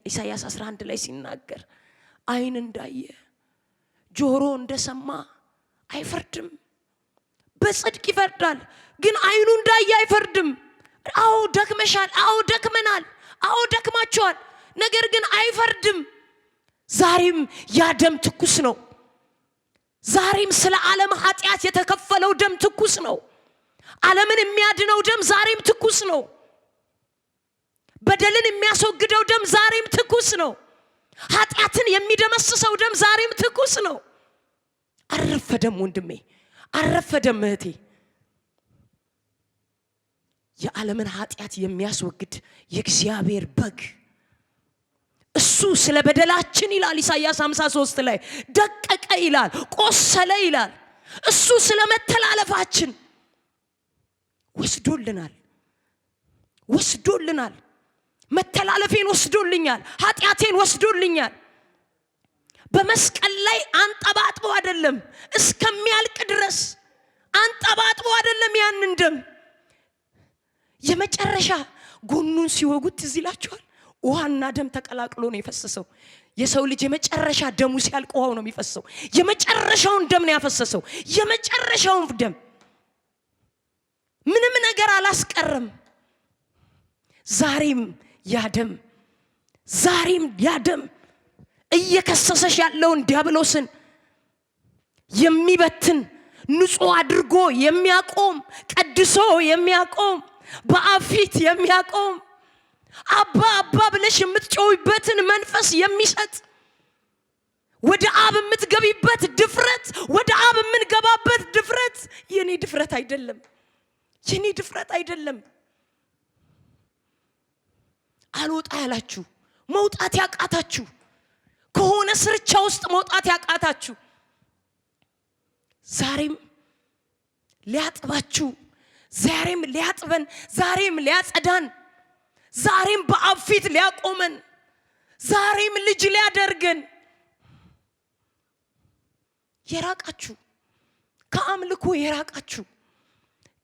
ኢሳይያስ 11 ላይ ሲናገር አይን እንዳየ ጆሮ እንደሰማ አይፈርድም። በጽድቅ ይፈርዳል፣ ግን አይኑ እንዳየ አይፈርድም። አዎ ደክመሻል፣ አዎ ደክመናል፣ አዎ ደክማቸዋል፣ ነገር ግን አይፈርድም። ዛሬም ያ ደም ትኩስ ነው። ዛሬም ስለ ዓለም ኃጢአት የተከፈለው ደም ትኩስ ነው። ዓለምን የሚያድነው ደም ዛሬም ትኩስ ነው። በደልን የሚያስወግደው ደም ዛሬም ትኩስ ነው። ኃጢአትን የሚደመስሰው ደም ዛሬም ትኩስ ነው። አረፈደም ወንድሜ፣ አረፈደም እህቴ። የዓለምን ኃጢአት የሚያስወግድ የእግዚአብሔር በግ እሱ ስለ በደላችን ይላል ኢሳይያስ 53 ላይ ደቀቀ ይላል፣ ቆሰለ ይላል። እሱ ስለ መተላለፋችን ወስዶልናል። መተላለፌን ወስዶልኛል፣ ኃጢአቴን ወስዶልኛል። በመስቀል ላይ አንጠባጥቦ አይደለም፣ እስከሚያልቅ ድረስ አንጠባጥቦ አይደለም። ያንን ደም የመጨረሻ ጎኑን ሲወጉት ትዝ ይላችኋል። ውሃና ደም ተቀላቅሎ ነው የፈሰሰው። የሰው ልጅ የመጨረሻ ደሙ ሲያልቅ ውሃው ነው የሚፈሰው። የመጨረሻውን ደም ነው ያፈሰሰው። የመጨረሻውን ደም ምንም ነገር አላስቀረም። ዛሬም ያደም እየከሰሰሽ ያለውን ዲያብሎስን የሚበትን ንጹህ አድርጎ የሚያቆም ቀድሶ የሚያቆም በአብ ፊት የሚያቆም አባ አባ ብለሽ የምትጮይበትን መንፈስ የሚሰጥ ወደ አብ የምትገቢበት ድፍረት፣ ወደ አብ የምንገባበት ድፍረት የኔ ድፍረት አይደለም። አልወጣ ያላችሁ መውጣት ያቃታችሁ ከሆነ ስርቻ ውስጥ መውጣት ያቃታችሁ ዛሬም ሊያጥባችሁ፣ ዛሬም ሊያጥበን፣ ዛሬም ሊያጸዳን፣ ዛሬም በአብ ፊት ሊያቆመን፣ ዛሬም ልጅ ሊያደርገን የራቃችሁ ከአምልኮ የራቃችሁ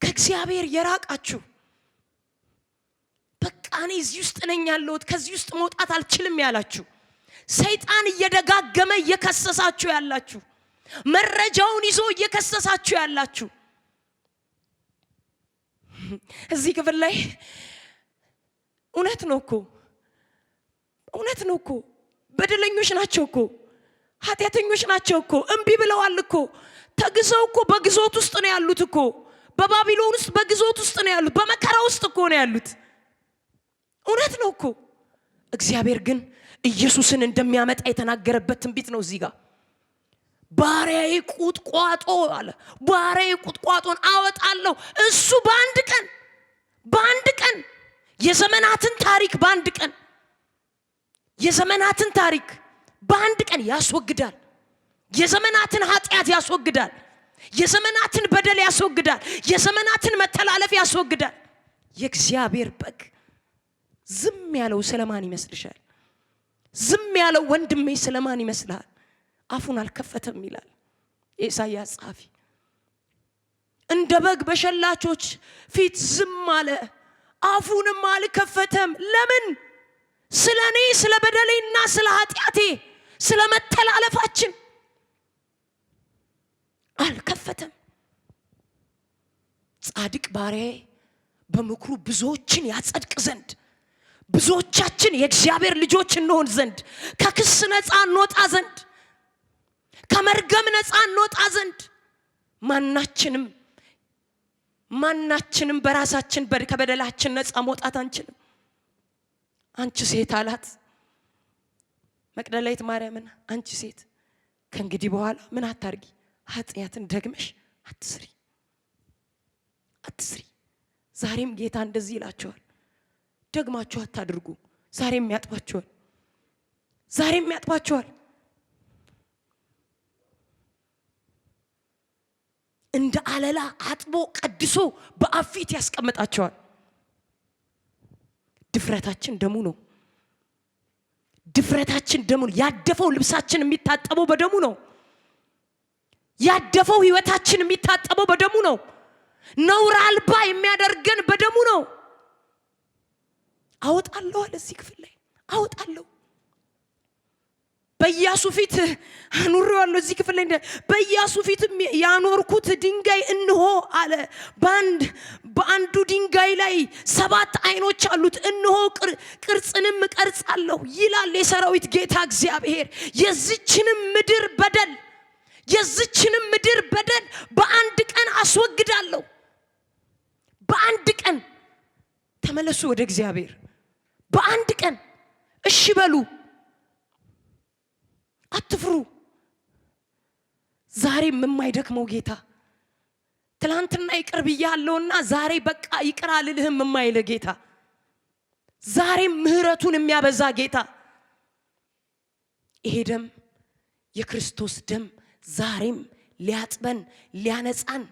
ከእግዚአብሔር የራቃችሁ በቃ እኔ እዚህ ውስጥ ነኝ ያለሁት ከዚህ ውስጥ መውጣት አልችልም ያላችሁ ሰይጣን እየደጋገመ እየከሰሳችሁ ያላችሁ መረጃውን ይዞ እየከሰሳችሁ ያላችሁ እዚህ ክፍል ላይ እውነት ነው እኮ በደለኞች ናቸው እኮ ኃጢአተኞች ናቸው እኮ እምቢ ብለዋል እኮ ተግዘው እኮ በግዞት ውስጥ ነው ያሉት እኮ በባቢሎን ውስጥ በግዞት ውስጥ ነው ያሉት በመከራ ውስጥ እኮ ነው ያሉት እውነት ነው እኮ እግዚአብሔር ግን ኢየሱስን እንደሚያመጣ የተናገረበት ትንቢት ነው እዚህ ጋር ባሪያዬ ቁጥቋጦ አለ ባሪያዬ ቁጥቋጦን አወጣለሁ እሱ በአንድ ቀን የዘመናትን ታሪክ በአንድ ቀን ያስወግዳል የዘመናትን ኃጢአት ያስወግዳል የዘመናትን በደል ያስወግዳል የዘመናትን መተላለፍ ያስወግዳል የእግዚአብሔር በግ ዝም ያለው ስለማን ይመስልሻል ዝም ያለው ወንድሜ ስለማን ይመስልሃል አፉን አልከፈተም ይላል ኢሳይያስ ጻፊ እንደ በግ በሸላቾች ፊት ዝም አለ አፉንም አልከፈተም ለምን ስለኔ ስለ በደሌና ስለ ኃጢአቴ ስለ መተላለፋችን አልከፈተም ጻድቅ ባሪያዬ በምክሩ ብዙዎችን ያጸድቅ ዘንድ ብዙዎቻችን የእግዚአብሔር ልጆች እንሆን ዘንድ ከክስ ነፃ እንወጣ ዘንድ ከመርገም ነፃ እንወጣ ዘንድ ማናችንም በራሳችን ከበደላችን ነፃ መውጣት አንችልም አንቺ ሴት አላት መቅደላዊት ማርያምን አንቺ ሴት ከእንግዲህ በኋላ ምን አታርጊ ኃጢአትን ደግመሽ አትስሪ ዛሬም ጌታ እንደዚህ ይላቸዋል ደግማችሁ አታድርጉ ዛሬም ያጥባቸዋል እንደ አለላ አጥቦ ቀድሶ በአብ ፊት ያስቀምጣቸዋል ድፍረታችን ደሙ ነው ያደፈው ልብሳችን የሚታጠበው በደሙ ነው ያደፈው ህይወታችን የሚታጠበው በደሙ ነው ነውር አልባ የሚያደርገን በደሙ ነው አወጣለሁ አለ እዚህ ክፍል ላይ አወጣለሁ በኢያሱ ፊት ኑሬዋለሁ። እዚህ ክፍል ላይ በኢያሱ ፊት ያኖርኩት ድንጋይ እንሆ አለ። በአንዱ ድንጋይ ላይ 7 አይኖች አሉት። እንሆ ቅርጽንም እቀርጻለሁ ይላል የሰራዊት ጌታ እግዚአብሔር። የዚችንም ምድር በደል በአንድ ቀን አስወግዳለሁ። በአንድ ቀን ተመለሱ ወደ እግዚአብሔር። በአንድ ቀን እሺ በሉ፣ አትፍሩ። ዛሬም የማይደክመው ጌታ ትላንትና ይቅር ብያለሁና ዛሬ በቃ ይቅር አልልህም የማይል ጌታ፣ ዛሬም ምህረቱን የሚያበዛ ጌታ። ይሄ ደም የክርስቶስ ደም ዛሬም ሊያጥበን ሊያነጻን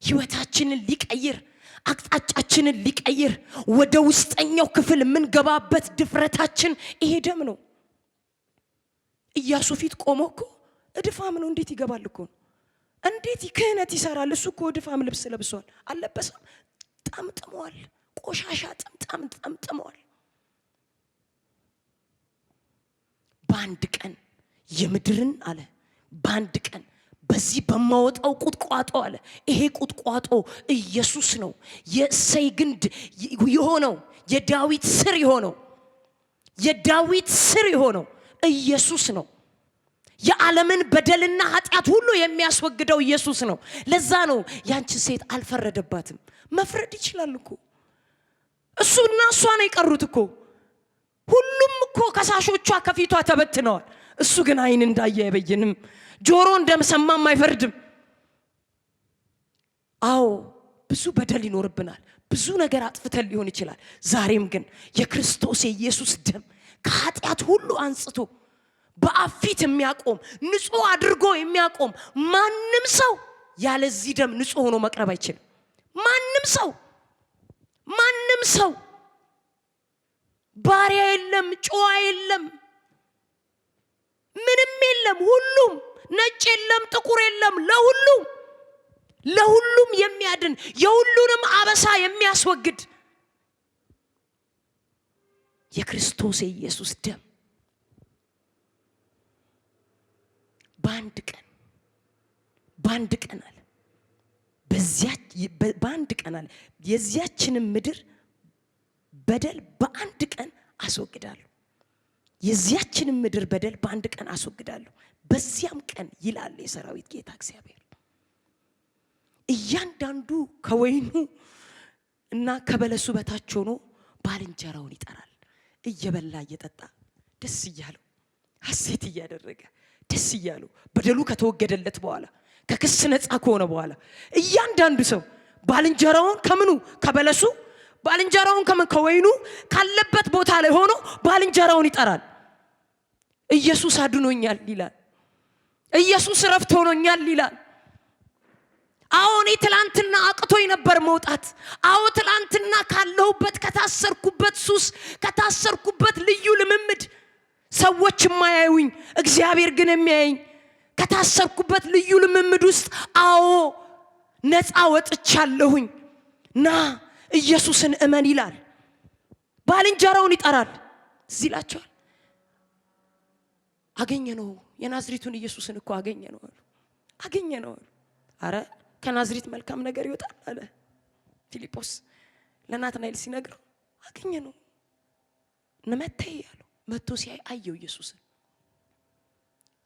ህይወታችንን ሊቀይር አቅጣጫችንን ሊቀይር ወደ ውስጠኛው ክፍል የምንገባበት ድፍረታችን ይሄ ደም ነው። ኢያሱ ፊት ቆሞ እኮ እድፋም ነው። እንዴት ይገባል እኮ እንዴት ክህነት ይሰራል? እሱ እኮ እድፋም ልብስ ለብሷል፣ አልለበሰም። ጠምጥመዋል፣ ቆሻሻ ጠምጥመዋል። በአንድ ቀን የምድርን አለ በአንድ ቀን በዚህ በማወጣው ቁጥቋጦ አለ። ይሄ ቁጥቋጦ ኢየሱስ ነው። የእሴይ ግንድ የሆነው የዳዊት ስር የሆነው ኢየሱስ ነው። የዓለምን በደልና ኃጢአት ሁሉ የሚያስወግደው ኢየሱስ ነው። ለዛ ነው ያንቺ ሴት አልፈረደባትም። መፍረድ ይችላል እኮ እሱና እሷ ነው የቀሩት እኮ። ሁሉም እኮ ከሳሾቿ ከፊቷ ተበትነዋል። እሱ ግን አይን እንዳየ አይበይንም፣ ጆሮ እንደሰማም አይፈርድም። አዎ ብዙ በደል ይኖርብናል፣ ብዙ ነገር አጥፍተን ሊሆን ይችላል። ዛሬም ግን የክርስቶስ የኢየሱስ ደም ከኃጢአት ሁሉ አንጽቶ በአብ ፊት የሚያቆም ንጹህ አድርጎ የሚያቆም ማንም ሰው ያለዚህ ደም ንጹህ ሆኖ መቅረብ አይችልም። ማንም ሰው ባሪያ የለም፣ ጨዋ የለም፣ ምንም የለም። ሁሉም ነጭ የለም፣ ጥቁር የለም። ለሁሉም የሚያድን የሁሉንም አበሳ የሚያስወግድ የክርስቶስ የኢየሱስ ደም በአንድ ቀን አለ በአንድ ቀን አለ የዚያችንን ምድር በደል በአንድ ቀን አስወግዳለሁ። የዚያችንን ምድር በደል በአንድ ቀን አስወግዳለሁ። በዚያም ቀን ይላል የሰራዊት ጌታ እግዚአብሔር፣ እያንዳንዱ ከወይኑ እና ከበለሱ በታች ሆኖ ባልንጀራውን ይጠራል። እየበላ እየጠጣ ደስ እያለው ሐሴት እያደረገ ደስ እያለው በደሉ ከተወገደለት በኋላ ከክስ ነፃ ከሆነ በኋላ እያንዳንዱ ሰው ባልንጀራውን ከምኑ ከበለሱ ባልንጀራውን ከወይኑ ካለበት ቦታ ላይ ሆኖ ባልንጀራውን ይጠራል። ኢየሱስ አድኖኛል ይላል። ኢየሱስ ረፍት ሆኖኛል ይላል። አዎ እኔ ትላንትና አቅቶኝ ነበር መውጣት። አዎ ትላንትና ካለሁበት ከታሰርኩበት ሱስ ከታሰርኩበት ልዩ ልምምድ ሰዎች የማያዩኝ እግዚአብሔር ግን የሚያየኝ ከታሰርኩበት ልዩ ልምምድ ውስጥ አዎ ነፃ ወጥቻለሁኝ። ና ኢየሱስን እመን ይላል። ባልንጀራውን ይጠራል። እዚህ ይላቸዋል። አገኘነው የናዝሬቱን ኢየሱስን እኮ አገኘነው። አረ ከናዝሬት መልካም ነገር ይወጣል አለ ፊልጶስ ለናትናኤል ሲነግረው። አገኘነው ነመተይ ያለው መጥቶ ሲያይ አየው ኢየሱስን።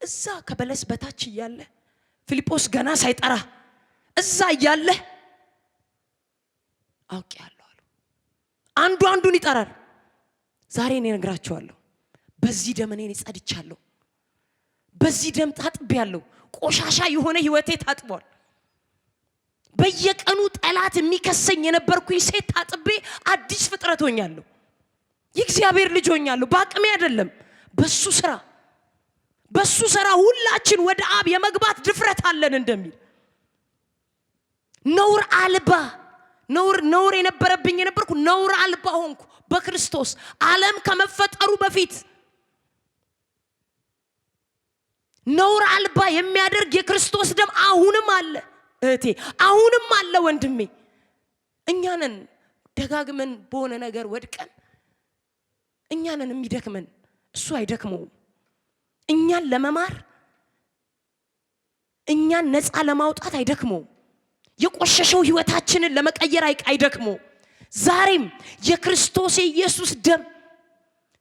እዛ ከበለስ በታች እያለ ፊልጶስ ገና ሳይጠራ እዛ እያለ አውቄያለሁ አለ። አንዱን ይጠራል። ዛሬ እኔ እነግራቸዋለሁ፣ በዚህ ደም እኔ ጸድቻለሁ፣ በዚህ ደም ታጥቤያለሁ። ቆሻሻ የሆነ ህይወቴ ታጥቧል። በየቀኑ ጠላት የሚከሰኝ የነበርኩኝ ሴት ታጥቤ አዲስ ፍጥረት ሆኛለሁ። የእግዚአብሔር ልጅ ሆኛለሁ። በአቅሜ አይደለም፣ በሱ ስራ ሁላችን ወደ አብ የመግባት ድፍረት አለን እንደሚል ነውር አልባ ነውር የነበርኩ ነውር አልባ ሆንኩ በክርስቶስ። ዓለም ከመፈጠሩ በፊት ነውር አልባ የሚያደርግ የክርስቶስ ደም አሁንም አለ እህቴ፣ አሁንም አለ ወንድሜ። እኛንን ደጋግመን በሆነ ነገር ወድቀን እኛንን የሚደክመን እሱ አይደክመውም። እኛን ለመማር እኛን ነፃ ለማውጣት አይደክመው። የቆሸሸው ህይወታችንን ለመቀየር አይደክመው። ዛሬም የክርስቶስ ኢየሱስ ደም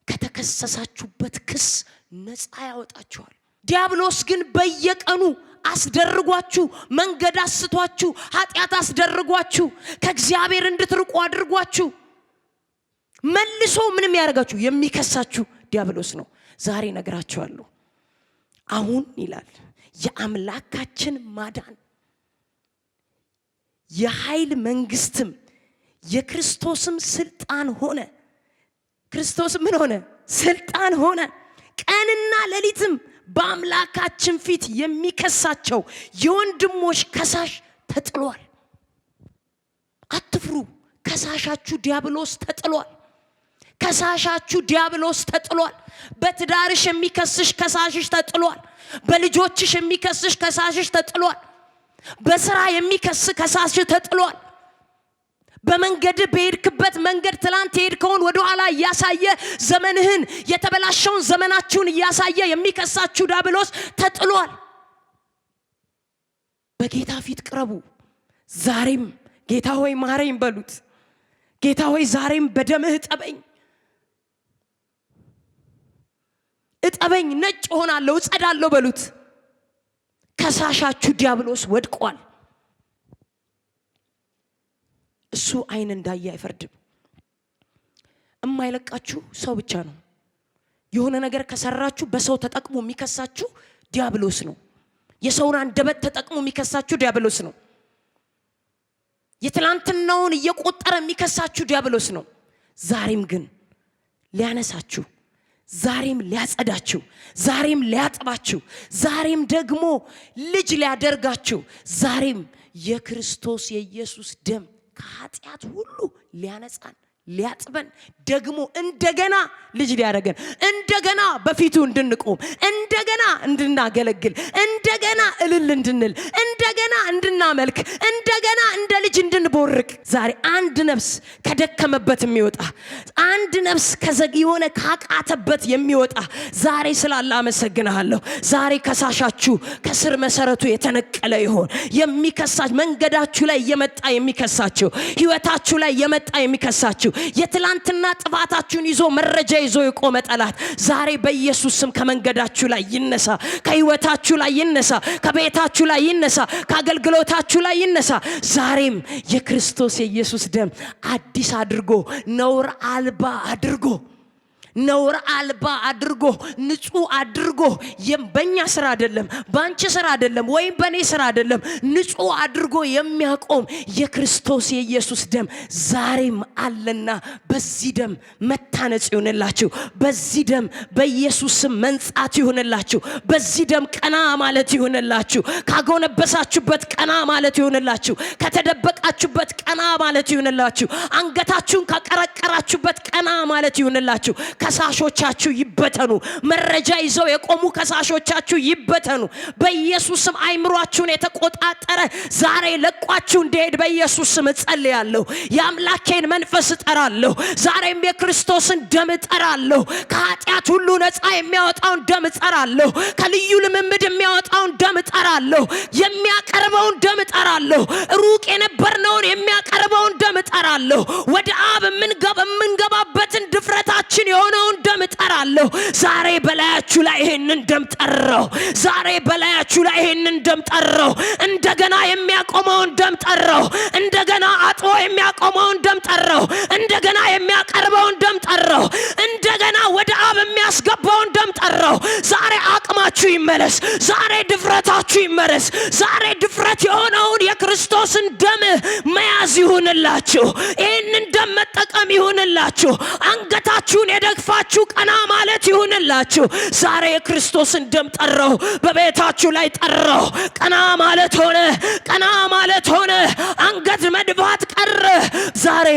ከተከሰሳችሁበት ክስ ነፃ ያወጣችኋል። ዲያብሎስ ግን በየቀኑ አስደርጓችሁ መንገድ አስቷችሁ ኃጢአት አስደርጓችሁ ከእግዚአብሔር እንድትርቁ አድርጓችሁ መልሶ ምንም ያደርጋችሁ የሚከሳችሁ ዲያብሎስ ነው። ዛሬ ነግራችኋለሁ። አሁን ይላል የአምላካችን ማዳን የኃይል መንግስትም የክርስቶስም ስልጣን ሆነ። ክርስቶስ ምን ሆነ? ስልጣን ሆነ። ቀንና ሌሊትም በአምላካችን ፊት የሚከሳቸው የወንድሞች ከሳሽ ተጥሏል። አትፍሩ። ከሳሻችሁ ዲያብሎስ ተጥሏል። ከሳሻችሁ ዲያብሎስ ተጥሏል። በትዳርሽ የሚከስሽ ከሳሽሽ ተጥሏል። በልጆችሽ የሚከስሽ ከሳሽሽ ተጥሏል። በስራ የሚከስ ከሳሽ ተጥሏል። በመንገድ በሄድክበት መንገድ ትላንት ሄድከውን ወደ ኋላ ያሳየ ዘመንህን የተበላሸውን ዘመናችሁን ያሳየ የሚከሳችሁ ዲያብሎስ ተጥሏል። በጌታ ፊት ቅረቡ። ዛሬም ጌታ ሆይ ማረኝ በሉት። ጌታ ሆይ ዛሬም በደምህ እጠበኝ፣ እጠበኝ፣ ነጭ ሆናለሁ፣ እጸዳለሁ በሉት። ከሳሻችሁ ዲያብሎስ ወድቋል። እሱ አይን እንዳየ አይፈርድም። እማይለቃችሁ ሰው ብቻ ነው። የሆነ ነገር ከሰራችሁ በሰው ተጠቅሞ የሚከሳችሁ ዲያብሎስ ነው። የሰውን አንደበት ተጠቅሞ የሚከሳችሁ ዲያብሎስ ነው። የትላንትናውን እየቆጠረ የሚከሳችሁ ዲያብሎስ ነው። ዛሬም ግን ሊያነሳችሁ፣ ዛሬም ሊያጸዳችሁ፣ ዛሬም ሊያጥባችሁ፣ ዛሬም ደግሞ ልጅ ሊያደርጋችሁ፣ ዛሬም የክርስቶስ የኢየሱስ ደም ከኃጢአት ሁሉ ሊያነጻን ሊያጥበን ደግሞ እንደገና ልጅ ሊያደርገን እንደገና በፊቱ እንድንቆም እንደገና እንድናገለግል እንደገና እልል እንድንል እንደገና እንድናመልክ እንደገና እንደ ልጅ እንድንቦርቅ ዛሬ አንድ ነፍስ ከደከመበት የሚወጣ አንድ ነፍስ የሆነ ካቃተበት የሚወጣ ዛሬ ስላለ አመሰግናለሁ። ዛሬ ከሳሻችሁ ከስር መሰረቱ የተነቀለ ይሆን። የሚከሳች መንገዳችሁ ላይ የመጣ የሚከሳችሁ ህይወታችሁ ላይ የመጣ የሚከሳችሁ የትላንትና ጥፋታችሁን ይዞ መረጃ ይዞ የቆመ ጠላት ዛሬ በኢየሱስ ስም ከመንገዳችሁ ላይ ይነሳ፣ ከህይወታችሁ ላይ ይነሳ፣ ከቤታችሁ ላይ ይነሳ፣ ከአገልግሎታችሁ ላይ ይነሳ። ዛሬም የክርስቶስ የኢየሱስ ደም አዲስ አድርጎ ነውር አልባ አድርጎ ነውር አልባ አድርጎ ንጹህ አድርጎ በእኛ ስራ አይደለም፣ ባንቺ ስራ አይደለም፣ ወይም በኔ ስራ አይደለም፣ ንጹህ አድርጎ የሚያቆም የክርስቶስ የኢየሱስ ደም ዛሬም አለና በዚህ ደም መታነጽ ይሁንላችሁ። በዚህ ደም በኢየሱስ ስም መንጻት ይሁንላችሁ። በዚህ ደም ቀና ማለት ይሁንላችሁ። ካጎነበሳችሁበት ቀና ማለት ይሁንላችሁ። ከተደበቃችሁበት ቀና ማለት ይሁንላችሁ። አንገታችሁን ካቀረቀራችሁበት ቀና ማለት ይሁንላችሁ። ከሳሾቻችሁ ይበተኑ። መረጃ ይዘው የቆሙ ከሳሾቻችሁ ይበተኑ። በኢየሱስ ስም አይምሯችሁን የተቆጣጠረ ዛሬ ለቋችሁ እንዲሄድ በኢየሱስ ስም እጸልያለሁ። የአምላኬን መንፈስ እጠራለሁ። ዛሬም የክርስቶስን ደም እጠራለሁ። ከኃጢአት ሁሉ ነፃ የሚያወጣውን ደም እጠራለሁ። ከልዩ ልምምድ የሚያወጣውን ደም እጠራለሁ። የሚያቀርበውን ደም እጠራለሁ። ሩቅ የነበርነውን የሚያቀርበውን ደም እጠራለሁ። ወደ አብ የምንገባበትን ድፍረታችን የሆነውን ደም እጠራለሁ። ዛሬ በላያችሁ ላይ ይሄንን ደም ጠራው። ዛሬ በላያችሁ ላይ ይሄንን ደም ጠራው። እንደገና የሚያቆመውን ደም ጠራው። እንደገና አጥቦ የሚያቆመውን ደም ጠራው። እንደገና የሚያቀርበውን ደም ጠራው። እንደገና ወደ አብ የሚያስገባውን ደም ጠራው። ዛሬ አቅማችሁ ይመለስ። ዛሬ ድፍረታችሁ ይመለስ። ዛሬ ድፍረት የሆነውን የክርስቶስን ደም መያዝ ይሁንላችሁ። ይሄንን ደም መጠቀም ይሁንላችሁ። አንገታችሁን የደግፋችሁ ቀና ማለት ይሁንላችሁ። ዛሬ የክርስቶስን ደም ጠራው። በቤታችሁ ላይ ጠራው። ቀና ማለት ሆነ። ቀና ማለት ሆነ። አንገት መድፋት ቀረ። ዛሬ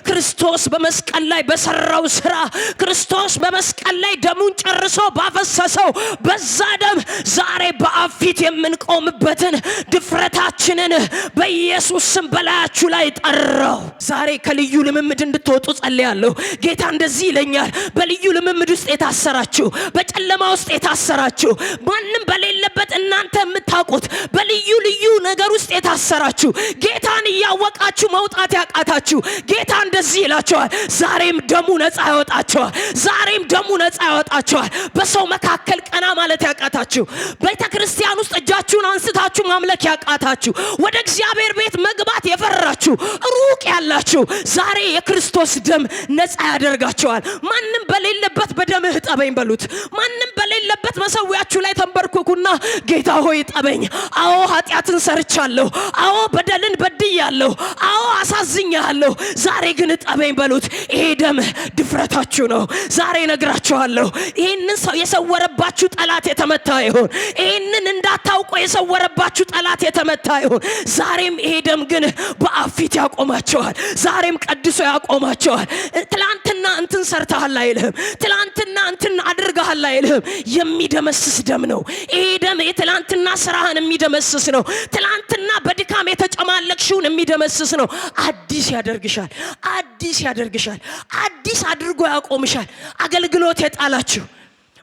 ክርስቶስ በመስቀል ላይ በሰራው ስራ ክርስቶስ በመስቀል ላይ ደሙን ጨርሶ ባፈሰሰው በዛ ደም ዛሬ በአብ ፊት የምንቆምበትን ድፍረታችንን በኢየሱስ ስም በላያችሁ ላይ ጠራው። ዛሬ ከልዩ ልምምድ እንድትወጡ ጸልያለሁ። ጌታ እንደዚህ ይለኛል፣ በልዩ ልምምድ ውስጥ የታሰራችሁ፣ በጨለማ ውስጥ የታሰራችሁ፣ ማንም በሌለበት እናንተ የምታውቁት በልዩ ልዩ ነገር ውስጥ የታሰራችሁ፣ ጌታን እያወቃችሁ መውጣት ያቃታችሁ ጌታ እንደዚህ ይላችኋል፣ ዛሬም ደሙ ነፃ ያወጣችኋል። ዛሬም ደሙ ነፃ ያወጣችኋል። በሰው መካከል ቀና ማለት ያቃታችሁ፣ ቤተክርስቲያን ውስጥ እጃችሁን አንስታችሁ ማምለክ ያቃታችሁ፣ ወደ እግዚአብሔር ቤት መግባት የፈራችሁ፣ ሩቅ ያላችሁ ዛሬ የክርስቶስ ደም ነፃ ያደርጋችኋል። ማንም በሌለበት በደምህ ጠበኝ በሉት። ማንም በሌለበት መሰዊያችሁ ላይ ተንበርክኩና ጌታ ሆይ ጠበኝ። አዎ ኃጢአትን ሰርቻለሁ፣ አዎ በደልን በድያለሁ፣ አዎ አሳዝኛለሁ፣ ዛሬ ግን ጠበኝ በሉት። ይሄ ደም ድፍረታችሁ ነው። ዛሬ ነግራችኋለሁ፣ ይሄንን ሰው የሰወረባችሁ ጠላት የተመታ ይሁን። ይሄንን እንዳታውቁ የሰወረባችሁ ጠላት የተመታ ይሁን። ዛሬም ይሄ ደም ግን በአፊት ያቆማችኋል። ዛሬም ቀድሶ ያቆማችኋል። ትላንትና እንትን ሰርተሃል አይልህም። ትላንትና እንትን አድርገሃል አይልህም። የሚደመስስ ደም ነው ይሄ ደም። የትላንትና ስራህን የሚደመስስ ነው። ትላንትና በድካም የተጨማለቅሽውን የሚደመስስ ነው። አዲስ ያደርግሻል። አዲስ ያደርግሻል። አዲስ አድርጎ ያቆምሻል። አገልግሎት የጣላችሁ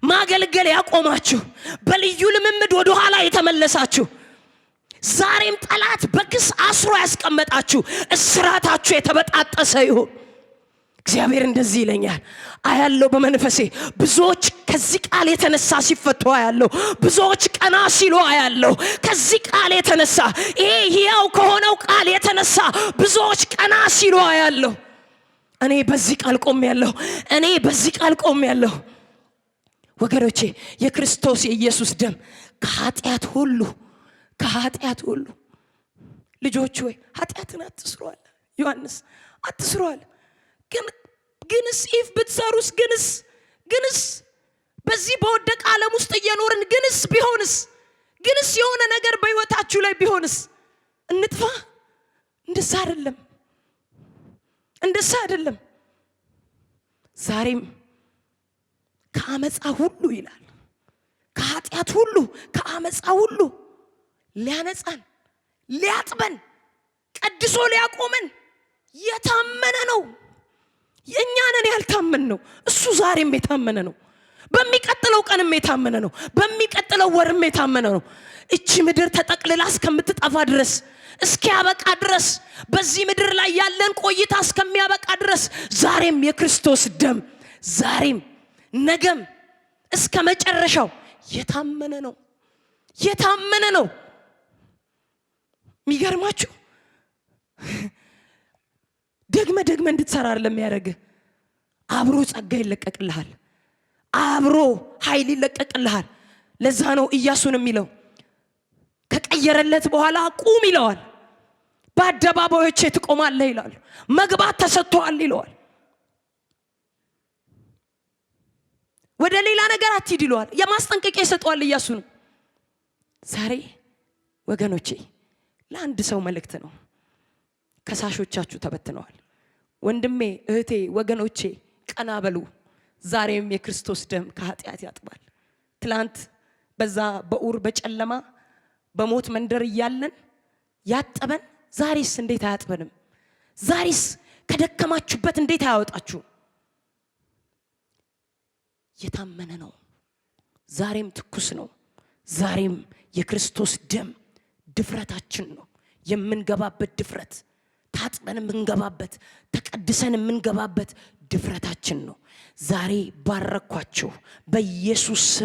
ማገልገል ያቆማችሁ፣ በልዩ ልምምድ ወደ ኋላ የተመለሳችሁ፣ ዛሬም ጠላት በክስ አስሮ ያስቀመጣችሁ እስራታችሁ የተበጣጠሰ ይሁን። እግዚአብሔር እንደዚህ ይለኛል አያለው በመንፈሴ ብዙዎች ከዚህ ቃል የተነሳ ሲፈቱ አያለው። ብዙዎች ቀና ሲሉ አያለው። ከዚህ ቃል የተነሳ ይሄ ሕያው ከሆነው ቃል የተነሳ ብዙዎች ቀና ሲሉ አያለው። እኔ በዚህ ቃል ቆሜያለሁ። እኔ በዚህ ቃል ቆሜያለሁ። ወገኖቼ የክርስቶስ የኢየሱስ ደም ከኃጢአት ሁሉ ልጆች ሆይ ኃጢአትን አትስሩአል። ዮሐንስ አትስሩአል። ግንስ ኢፍ ብትሰሩስ ግንስ በዚህ በወደቀ ዓለም ውስጥ እየኖርን ግንስ የሆነ ነገር በህይወታችሁ ላይ ቢሆንስ እንጥፋ? እንደዛ አይደለም። ዛሬም ከአመፃ ሁሉ ይላል፣ ከኃጢአት ሁሉ ከአመፃ ሁሉ ሊያነጻን ሊያጥበን ቀድሶ ሊያቆመን የታመነ ነው። የኛንን ያልታመን ነው። እሱ ዛሬም የታመነ ነው። በሚቀጥለው ቀንም የታመነ ነው። በሚቀጥለው ወርም የታመነ ነው። እቺ ምድር ተጠቅልላ እስከምትጠፋ ድረስ እስኪያበቃ ድረስ በዚህ ምድር ላይ ያለን ቆይታ እስከሚያበቃ ድረስ ዛሬም የክርስቶስ ደም ዛሬም ነገም እስከ መጨረሻው የታመነ ነው። የሚገርማችሁ ደግመ እንድትሰራ አይደለም የሚያደርግህ። አብሮ ጸጋ ይለቀቅልሃል። አብሮ ኃይል ይለቀቅልሃል። ለዛ ነው ኢያሱን የሚለው ከቀየረለት በኋላ ቁም ይለዋል። በአደባባዮቼ ትቆማለህ ይላል። መግባት ተሰጥቷል ይለዋል። ወደ ሌላ ነገር አትሂድ ይለዋል። የማስጠንቀቂያ ይሰጠዋል ኢያሱን። ዛሬ ወገኖቼ ለአንድ ሰው መልእክት ነው። ከሳሾቻችሁ ተበትነዋል። ወንድሜ እህቴ ወገኖቼ ቀና በሉ። ዛሬም የክርስቶስ ደም ከኃጢአት ያጥባል። ትላንት በዛ በኡር በጨለማ በሞት መንደር እያለን ያጠበን ዛሬስ እንዴት አያጥበንም? ዛሬስ ከደከማችሁበት እንዴት አያወጣችሁ? የታመነ ነው። ዛሬም ትኩስ ነው። ዛሬም የክርስቶስ ደም ድፍረታችን ነው። የምንገባበት ድፍረት፣ ታጥበን የምንገባበት፣ ተቀድሰን የምንገባበት ድፍረታችን ነው። ዛሬ ባረኳችሁ በኢየሱስ ስም።